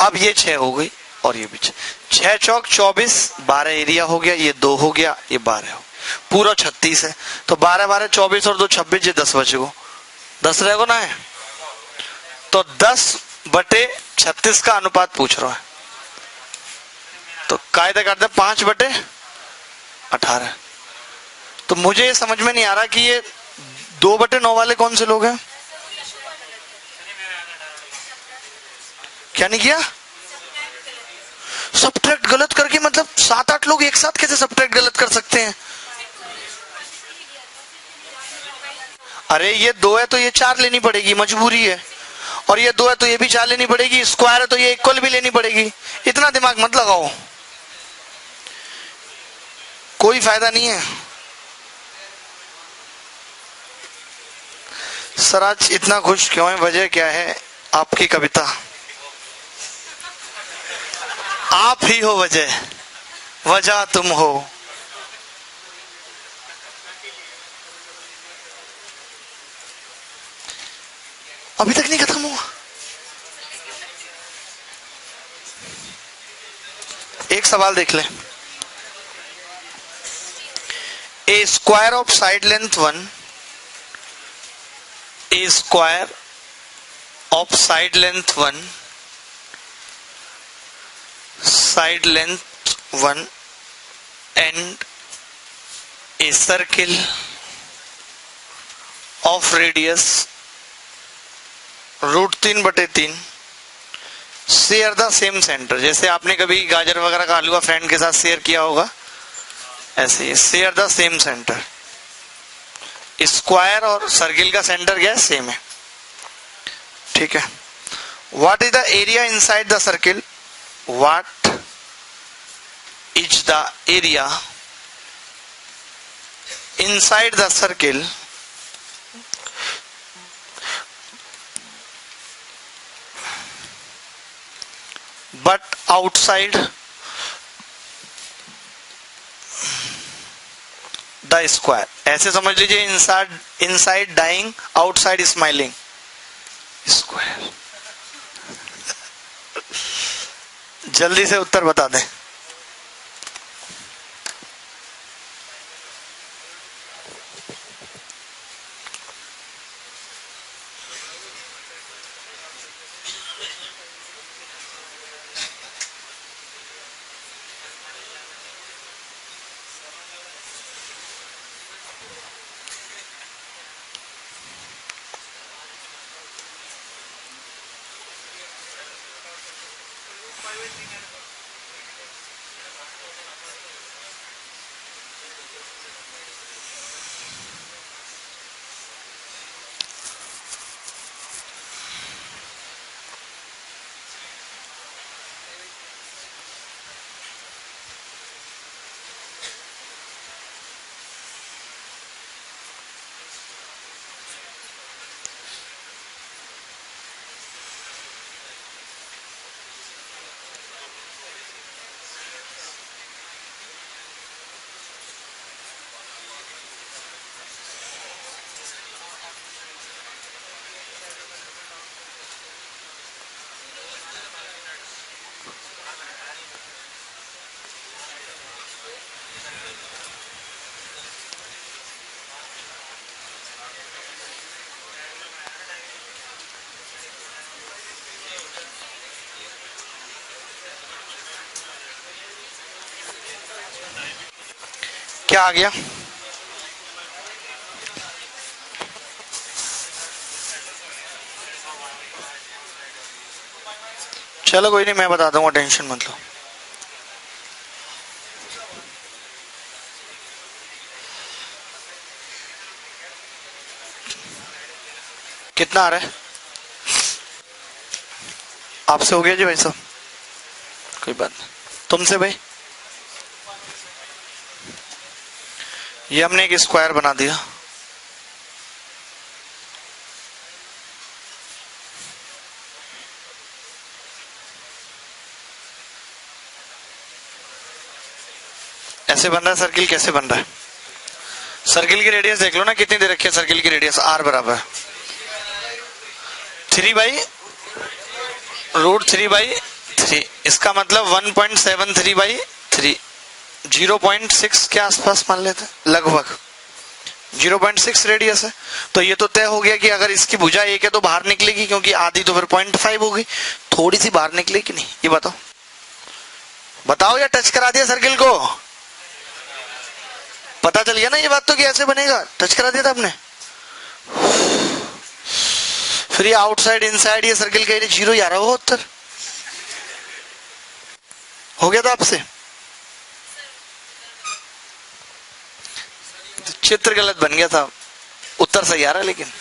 अब ये 6 हो गई और ये भी 6 चौक 24, 12 एरिया हो गया, ये 2 हो गया, ये 12 हो, पूरा 36 है। तो 12 12 24 और 2 26, ये 10 बचे को 10 रहेगा ना है। तो 10/36 का अनुपात पूछ रहा है, तो कायदे करते 5/18। तो मुझे समझ में नहीं आ रहा कि ये 2/9 वाले कौन से लोग हैं? क्या नहीं किया? सब्ट्रैक्ट गलत करके, मतलब 7-8 लोग एक साथ कैसे सब्ट्रैक्ट गलत कर सकते हैं? अरे ये 2 है तो ये 4 लेनी पड़ेगी, मजबूरी है। और ये 2 है तो ये भी 4 लेनी पड़ेगी, स्क्वायर है तो ये इक्वल भी लेनी पड़ेगी। इतना दिमाग मत लगाओ, कोई फायदा नहीं है। सर आज इतना खुश क्यों है, वजह क्या है? आपकी कविता, आप ही हो वजह, वजह तुम हो। अभी तक नहीं खत्म हुआ। एक सवाल देख ले। A square of side length 1, a square of side length 1, side length 1 and a circle of radius √3/3 share the same centre. जैसे आपने कभी गाजर वगैरह का हलवा फ्रेंड के साथ शेयर किया होगा, ऐसे share the same centre. Square और सर्किल का सेंटर क्या है? सेम है, ठीक है। What is the area inside the circle? What is the area inside the circle but outside the square? ऐसे समझ लीजिए, inside dying, outside smiling, square. जल्दी से उत्तर बता दें। क्या आ गया? चलो कोई नहीं, मैं बता दूंगा, टेंशन मत लो। कितना आ रहा है? आपसे हो गया जी भाई साहब? कोई बात नहीं। तुमसे भाई? ये हमने एक स्क्वायर बना दिया। ऐसे बन रहा है सर्किल। कैसे बन रहा है? सर्किल की रेडियस देख लो ना, कितनी दे रखी है सर्किल की रेडियस? आर बराबर 3/√3/3। इसका मतलब 1.73/3, 0.6 के आसपास मान लेते हैं, लगभग 0.6 रेडियस है। तो ये तो तय हो गया कि अगर इसकी भुजा एक है तो बाहर निकलेगी, क्योंकि आधी तो फिर 0.5 होगी, थोड़ी सी बाहर निकलेगी कि नहीं? ये बताओ, बताओ। या टच करा दिया सर्किल को? पता चल गया ना ये बात तो कि ऐसे बनेगा। टच करा दिया था आपने। फिर ये आउटसाइड इनसाइड ये सर्किल का एरिया 0 ही आ रहा होगा उत्तर। हो गया था आपसे? चित्र गलत बन गया था, उत्तर सही आ रहा है। लेकिन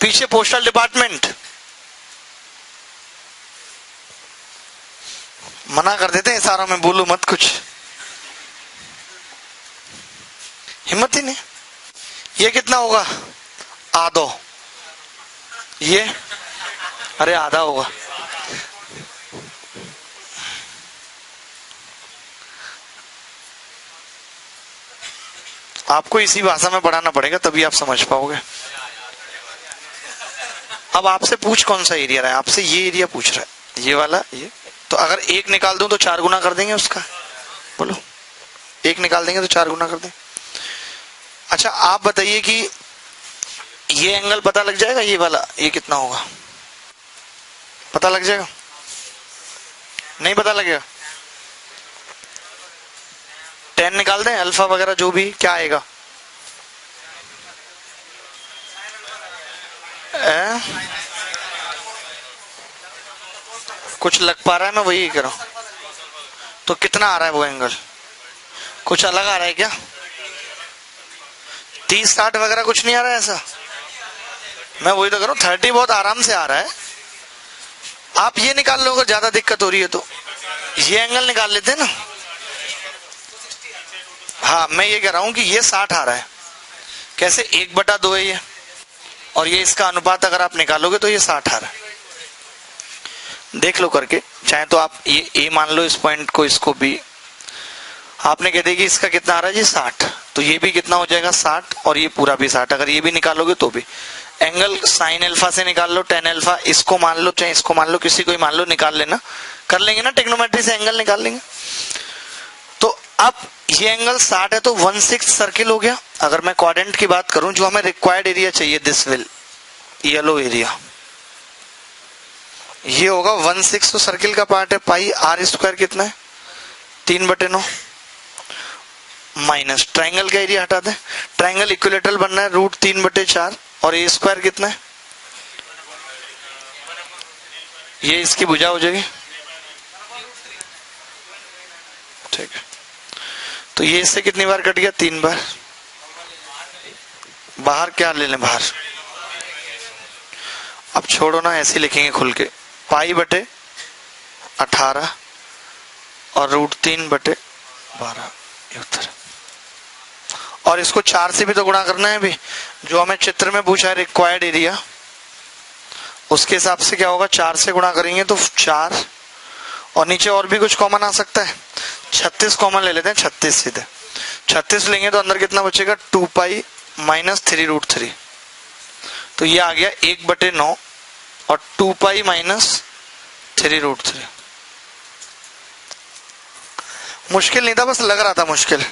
पीछे पोस्टल डिपार्टमेंट मना कर देते हैं सारों में, बोलो मत कुछ, हिम्मत ही नहीं। ये कितना होगा? आधो। ये अरे आधा होगा। आपको इसी भाषा में पढ़ाना पड़ेगा, तभी आप समझ पाओगे। अब आपसे पूछ कौन सा एरिया रहा है? आपसे ये एरिया पूछ रहा है, ये वाला। ये तो अगर एक निकाल दूं तो 4 गुना कर देंगे उसका। बोलो, एक निकाल देंगे तो 4 गुना कर देंगे। अच्छा आप बताइए कि ये एंगल पता लग जाएगा, ये वाला, ये कितना होगा? पता लग जाएगा? नहीं पता लगेगा? 10 निकाल दें, अल्फा वगैरह जो भी, क्या आएगा? कुछ लग पा रहा है? मैं वही कह रहा हूं। तो कितना आ रहा है वो एंगल? कुछ अलग आ रहा है क्या? 30-60 वगैरह कुछ नहीं आ रहा है ऐसा? मैं वही तो कह रहा हूं, 30 बहुत आराम से आ रहा है। आप ये निकाल लो, अगर ज्यादा दिक्कत हो रही है तो ये एंगल निकाल लेते हैं ना। हाँ मैं ये कह रहा हूं कि ये 60 आ रहा है। कैसे? 1/2 है ये, और ये इसका अनुपात अगर आप निकालोगे तो ये 60 आ रहा है। देख लो करके, चाहे तो आप ये ए मान लो इस पॉइंट को, इसको भी आपने कह दिया कि इसका कितना आ रहा है जी? 60। तो ये भी कितना हो जाएगा? 60, और ये पूरा भी 60। अगर ये भी निकालोगे तो भी एंगल साइन अल्फा से निकाल लो, tan अल्फा, इसको मान लो चाहे इसको मान लो, किसी को ही मान लो, निकाल लेना। कर लेंगे ना, टेक्नोमेट्री से एंगल निकाल लेंगे। तो अब ये एंगल 60 है तो 1/6 सर्किल हो गया। अगर मैं क्वाड्रेंट की बात करूं, जो हमें रिक्वायर्ड एरिया चाहिए, दिस विल येलो एरिया, ये होगा 1/6। तो सर्किल का पार्ट है पाई, r² कितना है? 3/9 माइनस ट्राइंगल का एरिया हटा दें। ट्राइंगल इक्विलेटरल बनना है, √3/4, और a² कितना है? ये इसकी भुजा हो जाएगी, ठीक है। तो ये इससे कितनी बार कट गया? 3 बार। बाहर क्या ले लें? बाहर अब छोड़ो ना, ऐसे लिखेंगे खुल के, π/18 और √3/12 ये उत्तर। और इसको 4 से भी तो गुणा करना है भी, जो हमें चित्र में पूछा है रिक्वायर्ड एरिया, उसके हिसाब से क्या होगा? 4 से गुणा करेंगे तो 4, और नीचे और भी कुछ कॉमन आ सकता है। 36 कॉमन ले लेते हैं, 36 सीधे 36 लेंगे तो अंदर कितना बचेगा? 2π - 3√3। तो ये आ गया 1/9 और 2π - 3√3। मुश्किल नहीं था, बस लग रहा था मुश्किल।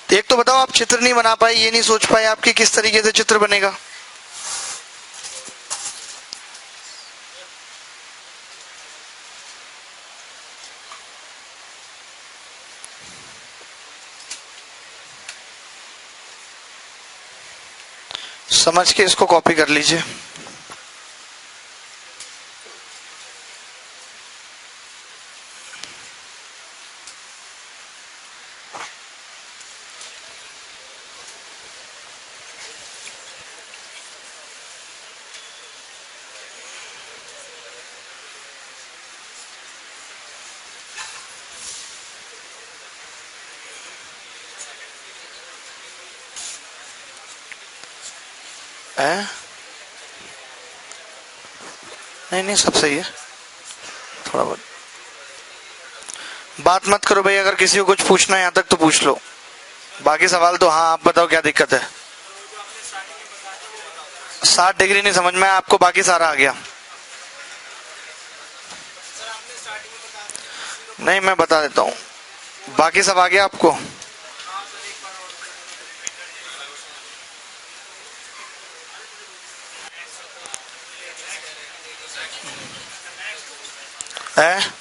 तो एक तो बताओ, आप चित्र नहीं बना पाए, ये नहीं सोच पाए आपकी किस तरीके से चित्र बनेगा। समझ के इसको कॉपी कर लीजिए। है? नहीं नहीं, सब सही है। थोड़ा बहुत बात मत करो भाई, अगर किसी को कुछ पूछना है यहाँ तक तो पूछ लो, बाकी सवाल तो हाँ आप बताओ क्या दिक्कत है। 60 डिग्री नहीं समझ में, आपको बाकी सारा आ गया। नहीं मैं बता देता हूँ, बाकी सब आ गया आपको। है?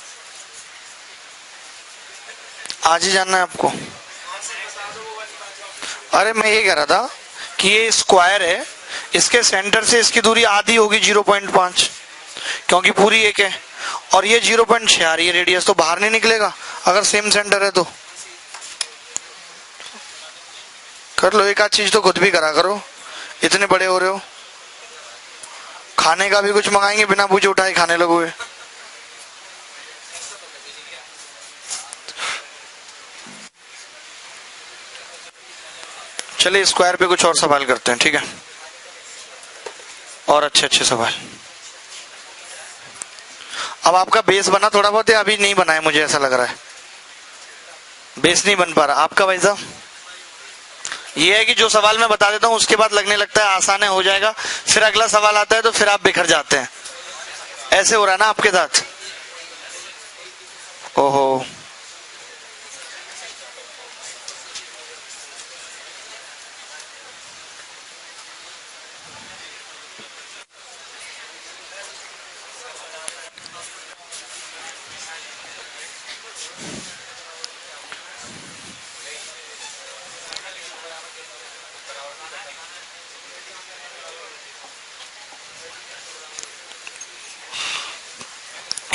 आज ही जानना है आपको? अरे मैं ये कह रहा था कि ये स्क्वायर है, इसके सेंटर से इसकी दूरी आधी होगी 0.5, क्योंकि पूरी एक है, और ये 0.6 आ रही है रेडियस, तो बाहर नहीं निकलेगा अगर सेम सेंटर है तो। कर लो, एक आध चीज तो खुद भी करा करो, इतने बड़े हो रहे हो। खाने का भी कुछ मंगाएंगे बिना पूछे उठाए खाने लगोगे। चलिए स्क्वायर पे कुछ और सवाल करते हैं, ठीक है? और अच्छे अच्छे सवाल। अब आपका बेस बना थोड़ा बहुत या अभी नहीं बना है? मुझे ऐसा लग रहा है बेस नहीं बन पा रहा आपका भाई साहब। ये है कि जो सवाल मैं बता देता हूं उसके बाद लगने लगता है आसान है, हो जाएगा, फिर अगला सवाल आता है तो फिर आप बिखर जाते हैं। ऐसे हो रहा है ना आपके साथ? ओहो,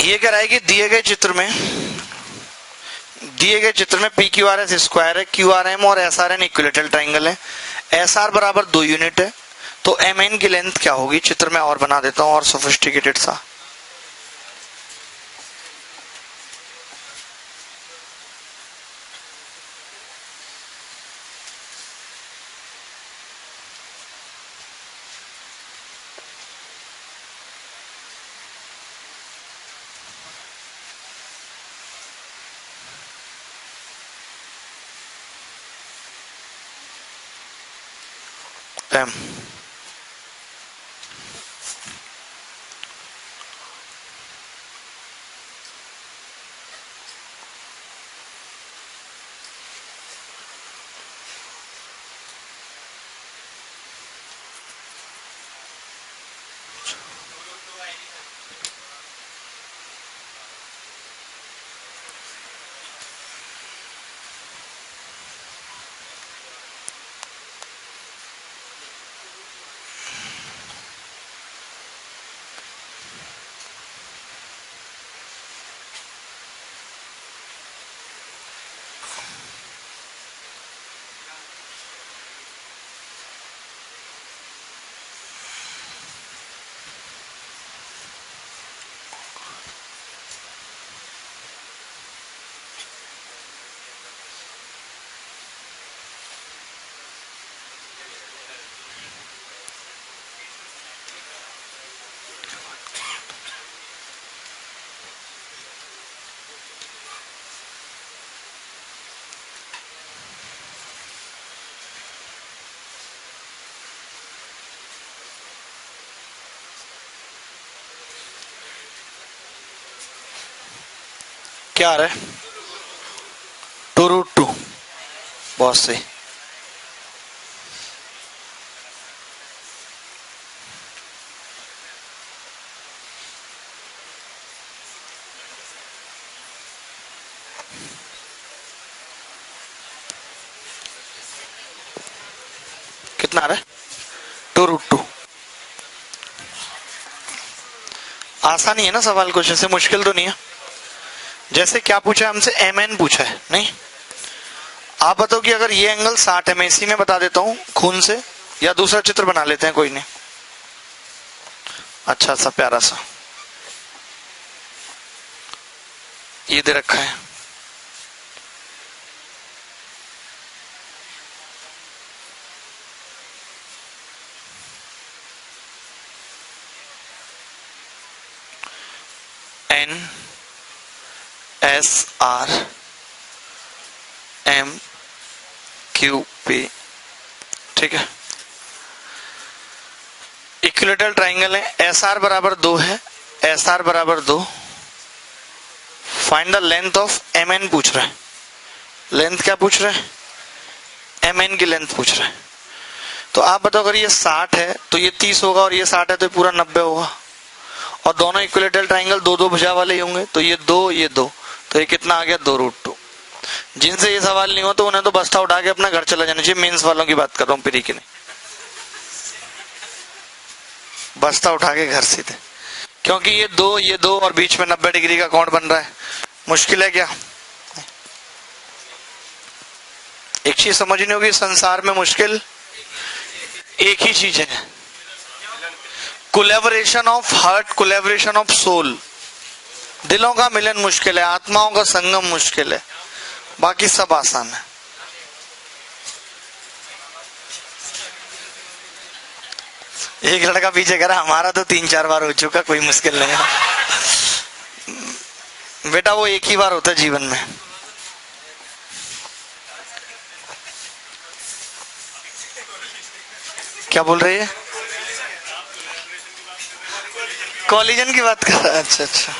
ये कह रहा है कि दिए गए चित्र में P Q R S square है, क्यू आर एम और S R an equilateral triangle है, एस आर बराबर 2 यूनिट है, तो एम एन की लेंथ क्या होगी? चित्र में और बना देता हूं और सोफिस्टिकेटेड सा। एम क्या आ रहा है? 2√2। बहुत सही। कितना आ रहा है? 2√2। आसानी है ना सवाल, कुछ ऐसे मुश्किल तो नहीं है। जैसे क्या पूछा है हमसे? एम एन पूछा है। नहीं, आप बताओ कि अगर ये एंगल 60 है, मैं इसी में बता देता हूं खून से, या दूसरा चित्र बना लेते हैं, कोई नहीं, अच्छा सा प्यारा सा ये दे रखा है। NSRMQP, ठीक है। इक्विलेटरल ट्राइंगल है, SR बराबर 2 है, SR बराबर 2। Find the length of MN पूछ रहा है। लेंथ क्या पूछ रहा है? MN की लेंथ पूछ रहा है। तो आप बताओ, अगर ये 60 है तो ये 30 होगा, और ये 60 है तो ये पूरा 90 होगा, और दोनों इक्विलेटरल ट्राइंगल 2-2 भुजा वाले ही होंगे, तो ये 2 ये 2, तो ये कितना आ गया? 2√2। जिनसे ये सवाल नहीं हो तो उन्हें तो बस्ता उठा के अपना घर चला जाना चाहिए। मेंस वालों की बात कर रहा हूँ, प्री की नहीं। बस्ता उठा के घर सीधे, क्योंकि ये 2 और बीच में 90 डिग्री का कोण बन रहा है। मुश्किल है क्या? एक चीज समझनी होगी, संसार में मुश्किल एक ही चीज है, collaboration of heart, collaboration of soul. दिलों का मिलन मुश्किल है, आत्माओं का संगम मुश्किल है, बाकी सब आसान है। एक लड़का पीछे कह रहा, हमारा तो 3-4 बार हो चुका, कोई मुश्किल नहीं है। बेटा वो एक ही बार होता है जीवन में। क्या बोल रही है? कॉलिजन की बात कर रहा है। अच्छा अच्छा,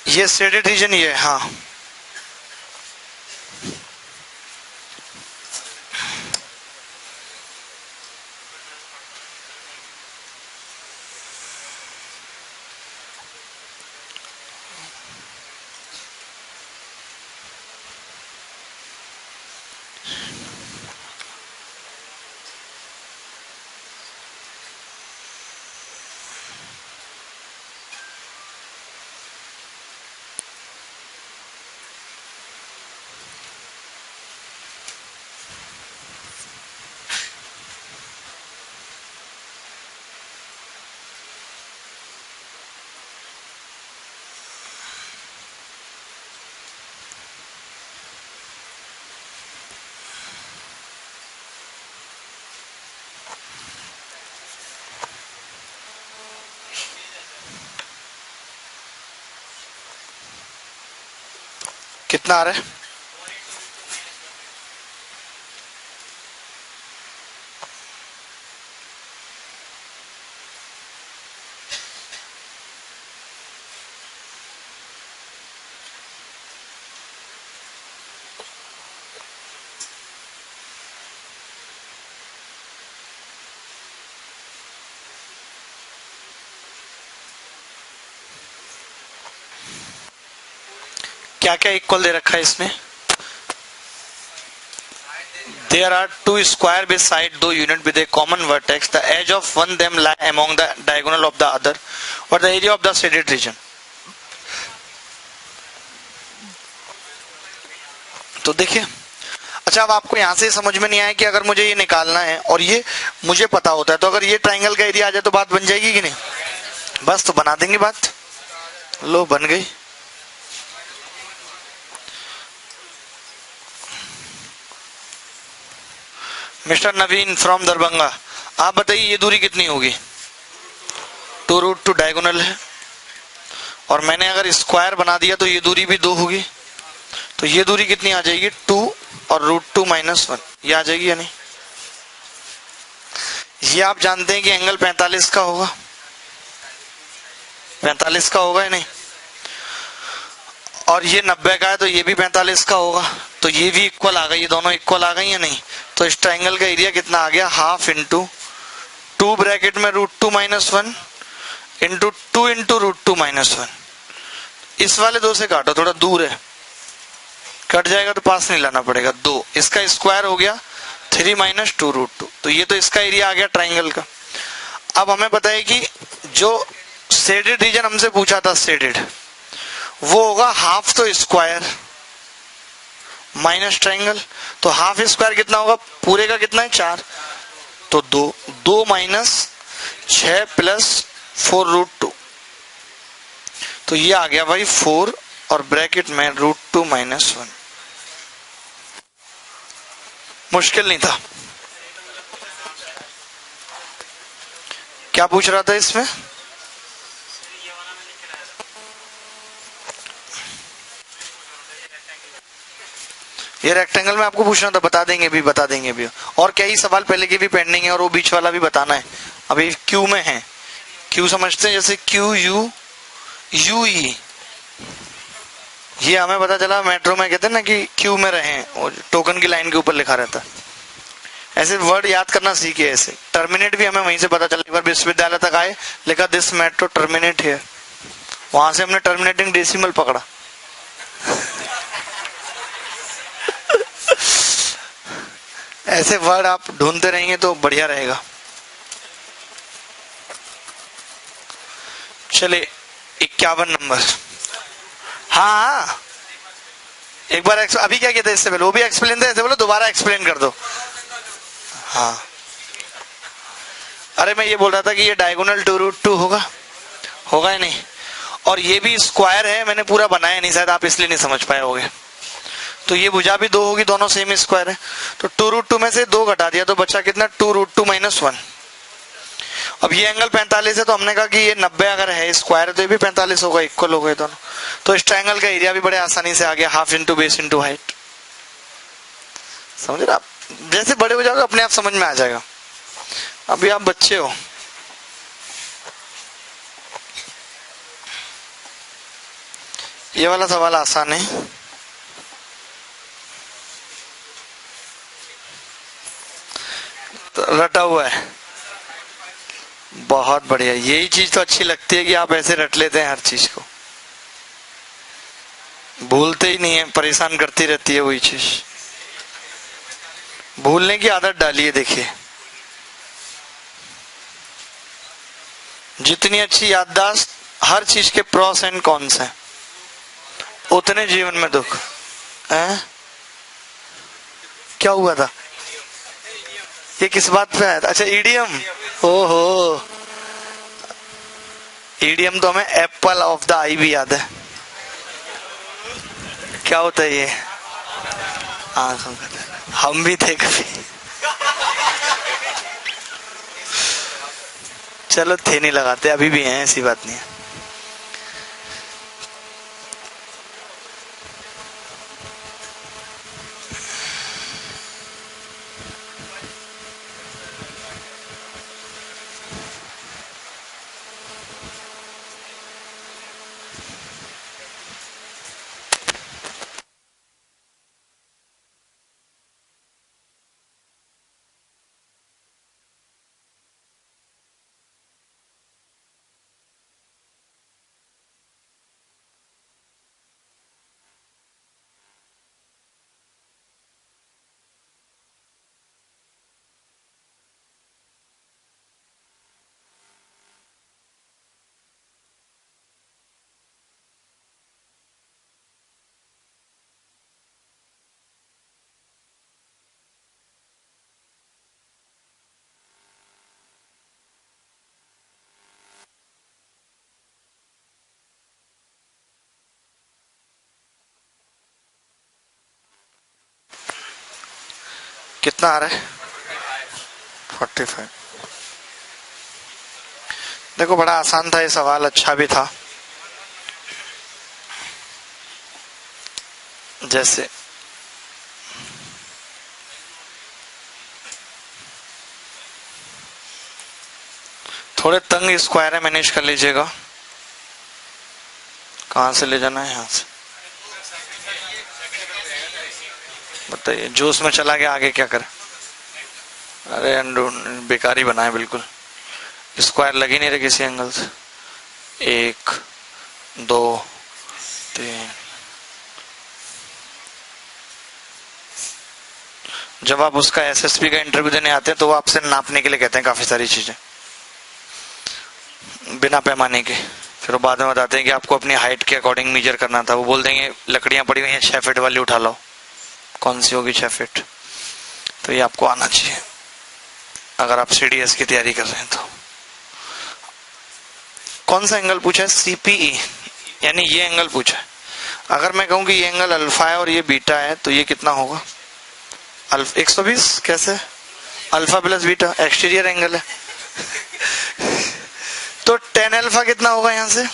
ये शेडेड रीजन ये है, हाँ। कितना आ रहा है? क्या क्या इक्वल दे रखा है इसमें? There are two square beside two unit with a common vertex. The edge of one them lie among the diagonal of the other. What the area of the shaded region? तो देखिए, अच्छा अब आपको यहां से समझ में नहीं आया कि अगर मुझे ये निकालना है और ये मुझे पता होता है, तो अगर ये ट्राइंगल का एरिया आ जाए तो बात बन जाएगी कि नहीं? बस तो बना देंगे बात, लो बन गई। मिस्टर नवीन फ्रॉम दरभंगा, आप बताइए ये दूरी कितनी होगी? 2√2 डायगोनल है, और मैंने अगर स्क्वायर बना दिया तो ये दूरी भी 2 होगी, तो ये दूरी कितनी आ जाएगी? 2 और √2 - 1, ये आ जाएगी या नहीं? ये आप जानते हैं कि एंगल 45 का होगा, 45 का होगा या नहीं? और ये 90 का है तो ये भी 45 का होगा, तो ये भी इक्वल आ गई, ये दोनों इक्वल आ गई या नहीं? तो इस ट्राइंगल का एरिया कितना आ गया? हाफ इंटू 2 ब्रैकेट में √2 - 1 इंटू 2 इंटू √2 - 1। इस वाले 2 से काटो, थोड़ा दूर है, कट जाएगा तो पास नहीं लाना पड़ेगा। 2 इसका स्क्वायर हो गया 3 - 2 √2, तो ये तो इसका एरिया आ गया ट्राइंगल का। अब हमें पता है कि जो शेडेड रीजन हमसे पूछा था, शेडेड, वो होगा हाफ तो स्क्वायर माइनस ट्राइंगल, तो हाफ स्क्वायर कितना होगा? पूरे का कितना है? 4, तो 2 माइनस 6 प्लस 4√2, तो ये आ गया भाई 4 और ब्रैकेट में √2 माइनस 1। मुश्किल नहीं था। क्या पूछ रहा था इसमें? ये रेक्टेंगल में आपको पूछना था, बता देंगे भी। और कई सवाल पहले के भी पेंडिंग है और वो बीच वाला भी बताना है। अभी क्यू में है, क्यू समझते हैं, जैसे क्यू यू यू ई, ये हमें पता चला मेट्रो में कहते हैं ना कि क्यू में रहे, और टोकन की लाइन के ऊपर लिखा रहता है। ऐसे वर्ड याद करना सीखे। ऐसे टर्मिनेट भी हमें वहीं से पता चला। एक बार विश्वविद्यालय तक आए, लिखा दिस मेट्रो टर्मिनेट हियर, वहां से हमने टर्मिनेटिंग डेसिमल पकड़ा। ऐसे वर्ड आप ढूंढते रहेंगे तो बढ़िया रहेगा। चलिए 51 नंबर। हाँ एक बार अभी क्या कहते हैं इससे पहले, वो भी एक्सप्लेन थे, ऐसे बोलो दोबारा एक्सप्लेन कर दो। हाँ अरे मैं ये बोल रहा था कि ये डायगोनल 2√2 होगा ही नहीं, और ये भी स्क्वायर है, मैंने पूरा बनाया नहीं, शायद आप इसलिए नहीं समझ पाए होगे। तो ये भुजा भी 2 होगी, दोनों सेम स्क्वायर है। तो 2√2 में से 2 घटा दिया तो बचा कितना, 2√2 माइनस 1। अब ये एंगल 45 है, तो हमने कहा कि ये 90 अगर है स्क्वायर है तो ये भी 45 होगा, इक्वल हो गए दोनों। तो इस ट्रायंगल का एरिया भी बड़े आसानी से आ गया, half into base into height. समझ रहे आप? जैसे बड़े हो जाओगे अपने आप समझ में आ जाएगा, अभी आप बच्चे हो। ये वाला सवाल आसान है। तो रटा हुआ है, बहुत बढ़िया। यही चीज तो अच्छी लगती है कि आप ऐसे रट लेते हैं, हर चीज को भूलते ही नहीं है, परेशान करती रहती है वही चीज। भूलने की आदत डालिए। देखिए जितनी अच्छी याददाश्त, हर चीज के प्रोस एंड कॉन्स हैं, उतने जीवन में दुख है। क्या हुआ था? ये किस बात पे आया था? अच्छा ईडीएम। ओहो, ईडीएम तो हमें एप्पल ऑफ द आई भी याद है। क्या होता है ये? आंखों का, हम भी थे कभी। चलो थे नहीं लगाते, अभी भी हैं, ऐसी बात नहीं है। कितना आ रहा है? 45। देखो बड़ा आसान था ये सवाल, अच्छा भी था। जैसे थोड़े तंग स्क्वायर है, मैनेज कर लीजिएगा। कहां से ले जाना है? यहां से। बताइए, जूस में चला गया, आगे क्या करे? अरे बेकारी बना है बिल्कुल, स्क्वायर लग ही नहीं रहे किसी एंगल से। 1 2 3। जब आप उसका एसएसबी का इंटरव्यू देने आते हैं तो वो आपसे नापने के लिए कहते हैं काफी सारी चीजें बिना पैमाने के। फिर वो बाद में बताते हैं कि आपको अपनी हाइट के अकॉर्डिंग मेजर करना था। वो बोल देंगे लकड़ियां पड़ी हुई हैं 6 फीट वाली उठा लो, कौन सी होगी 6 फीट? तो ये आपको आना चाहिए। अगर आप सीडीएस की तैयारी कर रहे हैं तो। कौन सा एंगल पूछा है? सीपीई, यानी ये एंगल पूछा है। अगर मैं कहूं कि ये एंगल अल्फा है और ये बीटा है तो ये कितना होगा? 120। कैसे? Alpha plus beta exterior angle है। तो टेन अल्फा कितना होगा यहां से?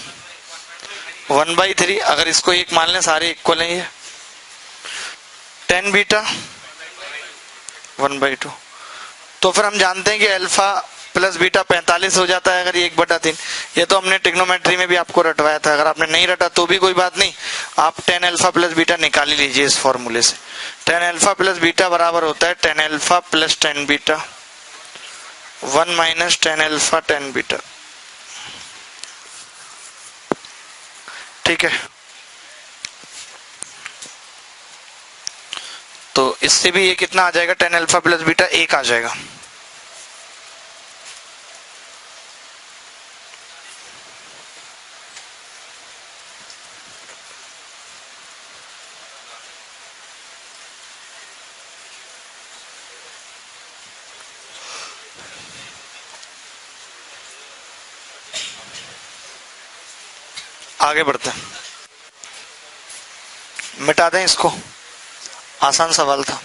1/3। अगर इसको एक मान लें, सारे इक्वल है, ये टेन बीटा 1/2। तो फिर हम जानते हैं कि अल्फा प्लस बीटा 45 हो जाता है अगर ये 1/3। ये तो हमने ट्रिग्नोमेट्री में भी आपको रटवाया था। अगर आपने नहीं रटा तो भी कोई बात नहीं, आप टेन अल्फा प्लस बीटा निकाल ही लीजिए इस फॉर्मूले से। टेन अल्फा प्लस बीटा बराबर होता है tan alpha plus tan beta 1 minus tan alpha tan beta. ठीक है, तो इससे भी ये कितना आ जाएगा? टेन अल्फा प्लस बीटा 1 आ जाएगा। आगे बढ़ते हैं, मिटा दें इसको, आसान सवाल था।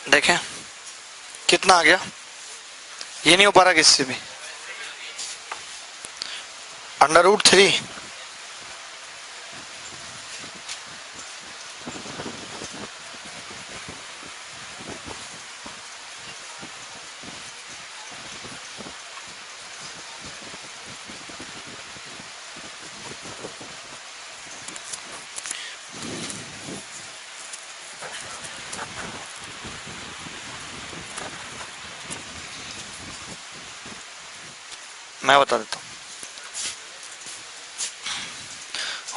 देखें कितना आ गया? ये नहीं हो पा रहा किससे भी। √3 मैं बता देता हूं।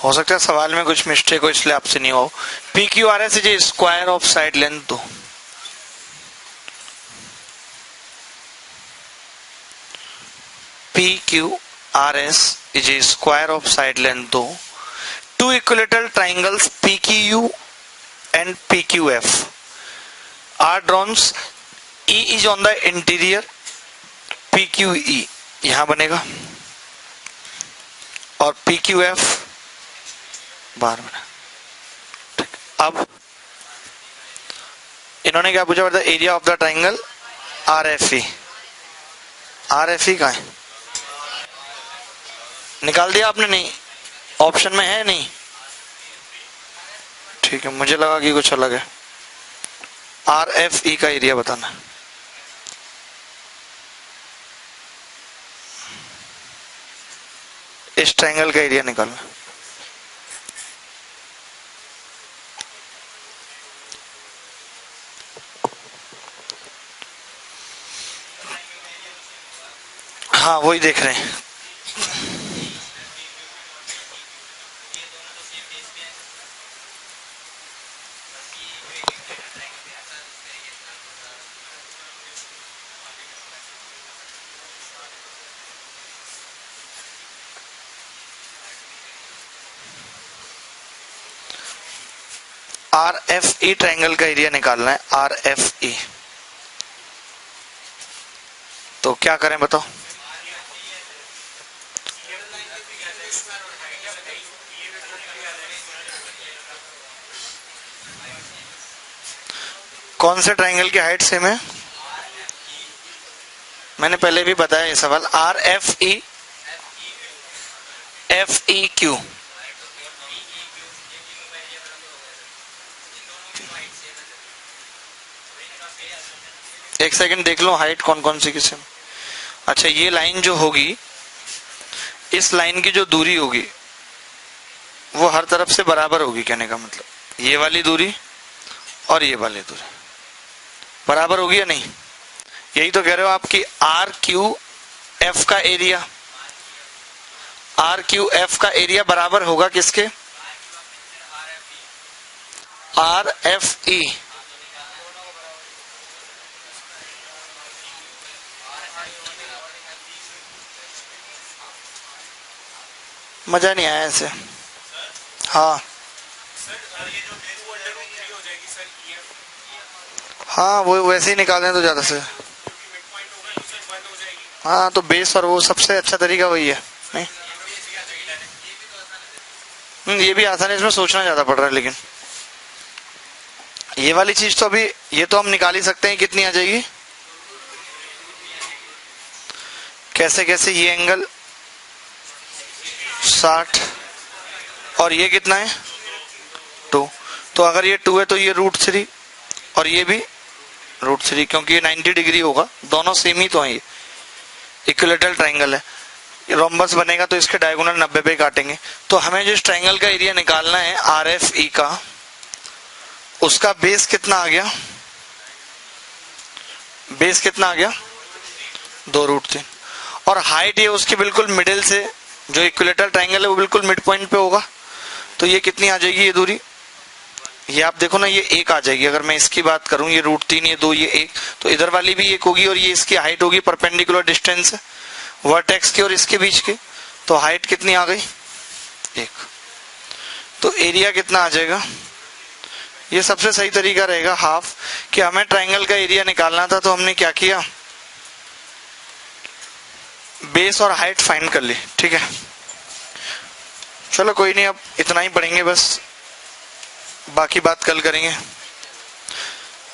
हो सकता है सवाल में कुछ मिस्टेक हो इसलिए आपसे नहीं हो। P Q R S is square of side length 2। P Q R S is square of side length 2। Two equilateral triangles P Q U and P Q F are drawn. E is on the interior, P Q E यहां बनेगा और पी क्यू एफ बाहर बना। ठीक, अब इन्होंने क्या पूछा? The area of the triangle R F E. R F E कहां है? निकाल दिया आपने? नहीं, ऑप्शन में है नहीं। ठीक है, मुझे लगा कि कुछ अलग है। RFE का एरिया बताना। इस ट्रायंगल का एरिया निकालना। हाँ, वही देख रहे हैं। RFE ट्रायंगल का एरिया निकालना है। RFE तो क्या करें बताओ? कौन से ट्रायंगल की हाइट सेम है? मैंने पहले भी बताया ये सवाल। RFE FEQ एक सेकंड देख लो हाइट कौन कौन सी किसे। अच्छा, ये लाइन जो होगी, इस लाइन की जो दूरी होगी वो हर तरफ से बराबर होगी। कहने का मतलब ये वाली दूरी और ये वाली दूरी बराबर होगी या नहीं? यही तो कह रहे हो आप कि RQF का एरिया, RQF का एरिया बराबर होगा किसके? RFE। मजा नहीं आया ऐसे। हाँ हाँ, वो वैसे ही निकाल दें तो ज्यादा से। हाँ, तो बेस और वो सबसे अच्छा तरीका वही है। नहीं, ये भी आसान है, इसमें सोचना ज्यादा पड़ रहा है। लेकिन ये वाली चीज तो अभी, ये तो हम निकाल ही सकते हैं। कितनी आ जाएगी? कैसे कैसे? ये एंगल 60 और ये कितना है? 2। तो अगर ये 2 है तो ये √3 और ये भी √3, क्योंकि ये 90 डिग्री होगा। दोनों सेम ही तो है। ये इक्विलेटरल ट्रायंगल है। रोम्बस बनेगा तो इसके डायगोनल 90 पे काटेंगे। तो हमें जिस ट्रायंगल का एरिया निकालना है RFE का, उसका बेस कितना आ गया? बेस कितना आ गया? 2√3। और हाइट ये उसकी बिल्कुल मिडिल से, जो इक्विलेटरल ट्रायंगल है वो बिल्कुल मिड पॉइंट पे होगा। तो ये कितनी आ जाएगी ये दूरी? ये आप देखो ना, ये 1 आ जाएगी। अगर मैं इसकी बात करूं, ये √3, ये 2, ये 1, तो इधर वाली भी 1 होगी और ये इसकी हाइट होगी परपेंडिकुलर डिस्टेंस वर्टेक्स के और इसके बीच के। तो हाइट कितनी आ गई? 1। तो एरिया कितना आ जाएगा? ये सबसे सही तरीका रहेगा हाफ। कि हमें ट्रायंगल का एरिया निकालना था तो हमने क्या किया? बेस और हाइट फाइंड कर ली। ठीक है, चलो कोई नहीं, अब इतना ही पढ़ेंगे बस, बाकी बात कल करेंगे।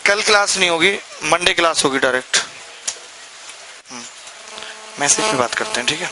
कल क्लास नहीं होगी, मंडे क्लास होगी डायरेक्ट। मैसेज पे बात करते हैं, ठीक है।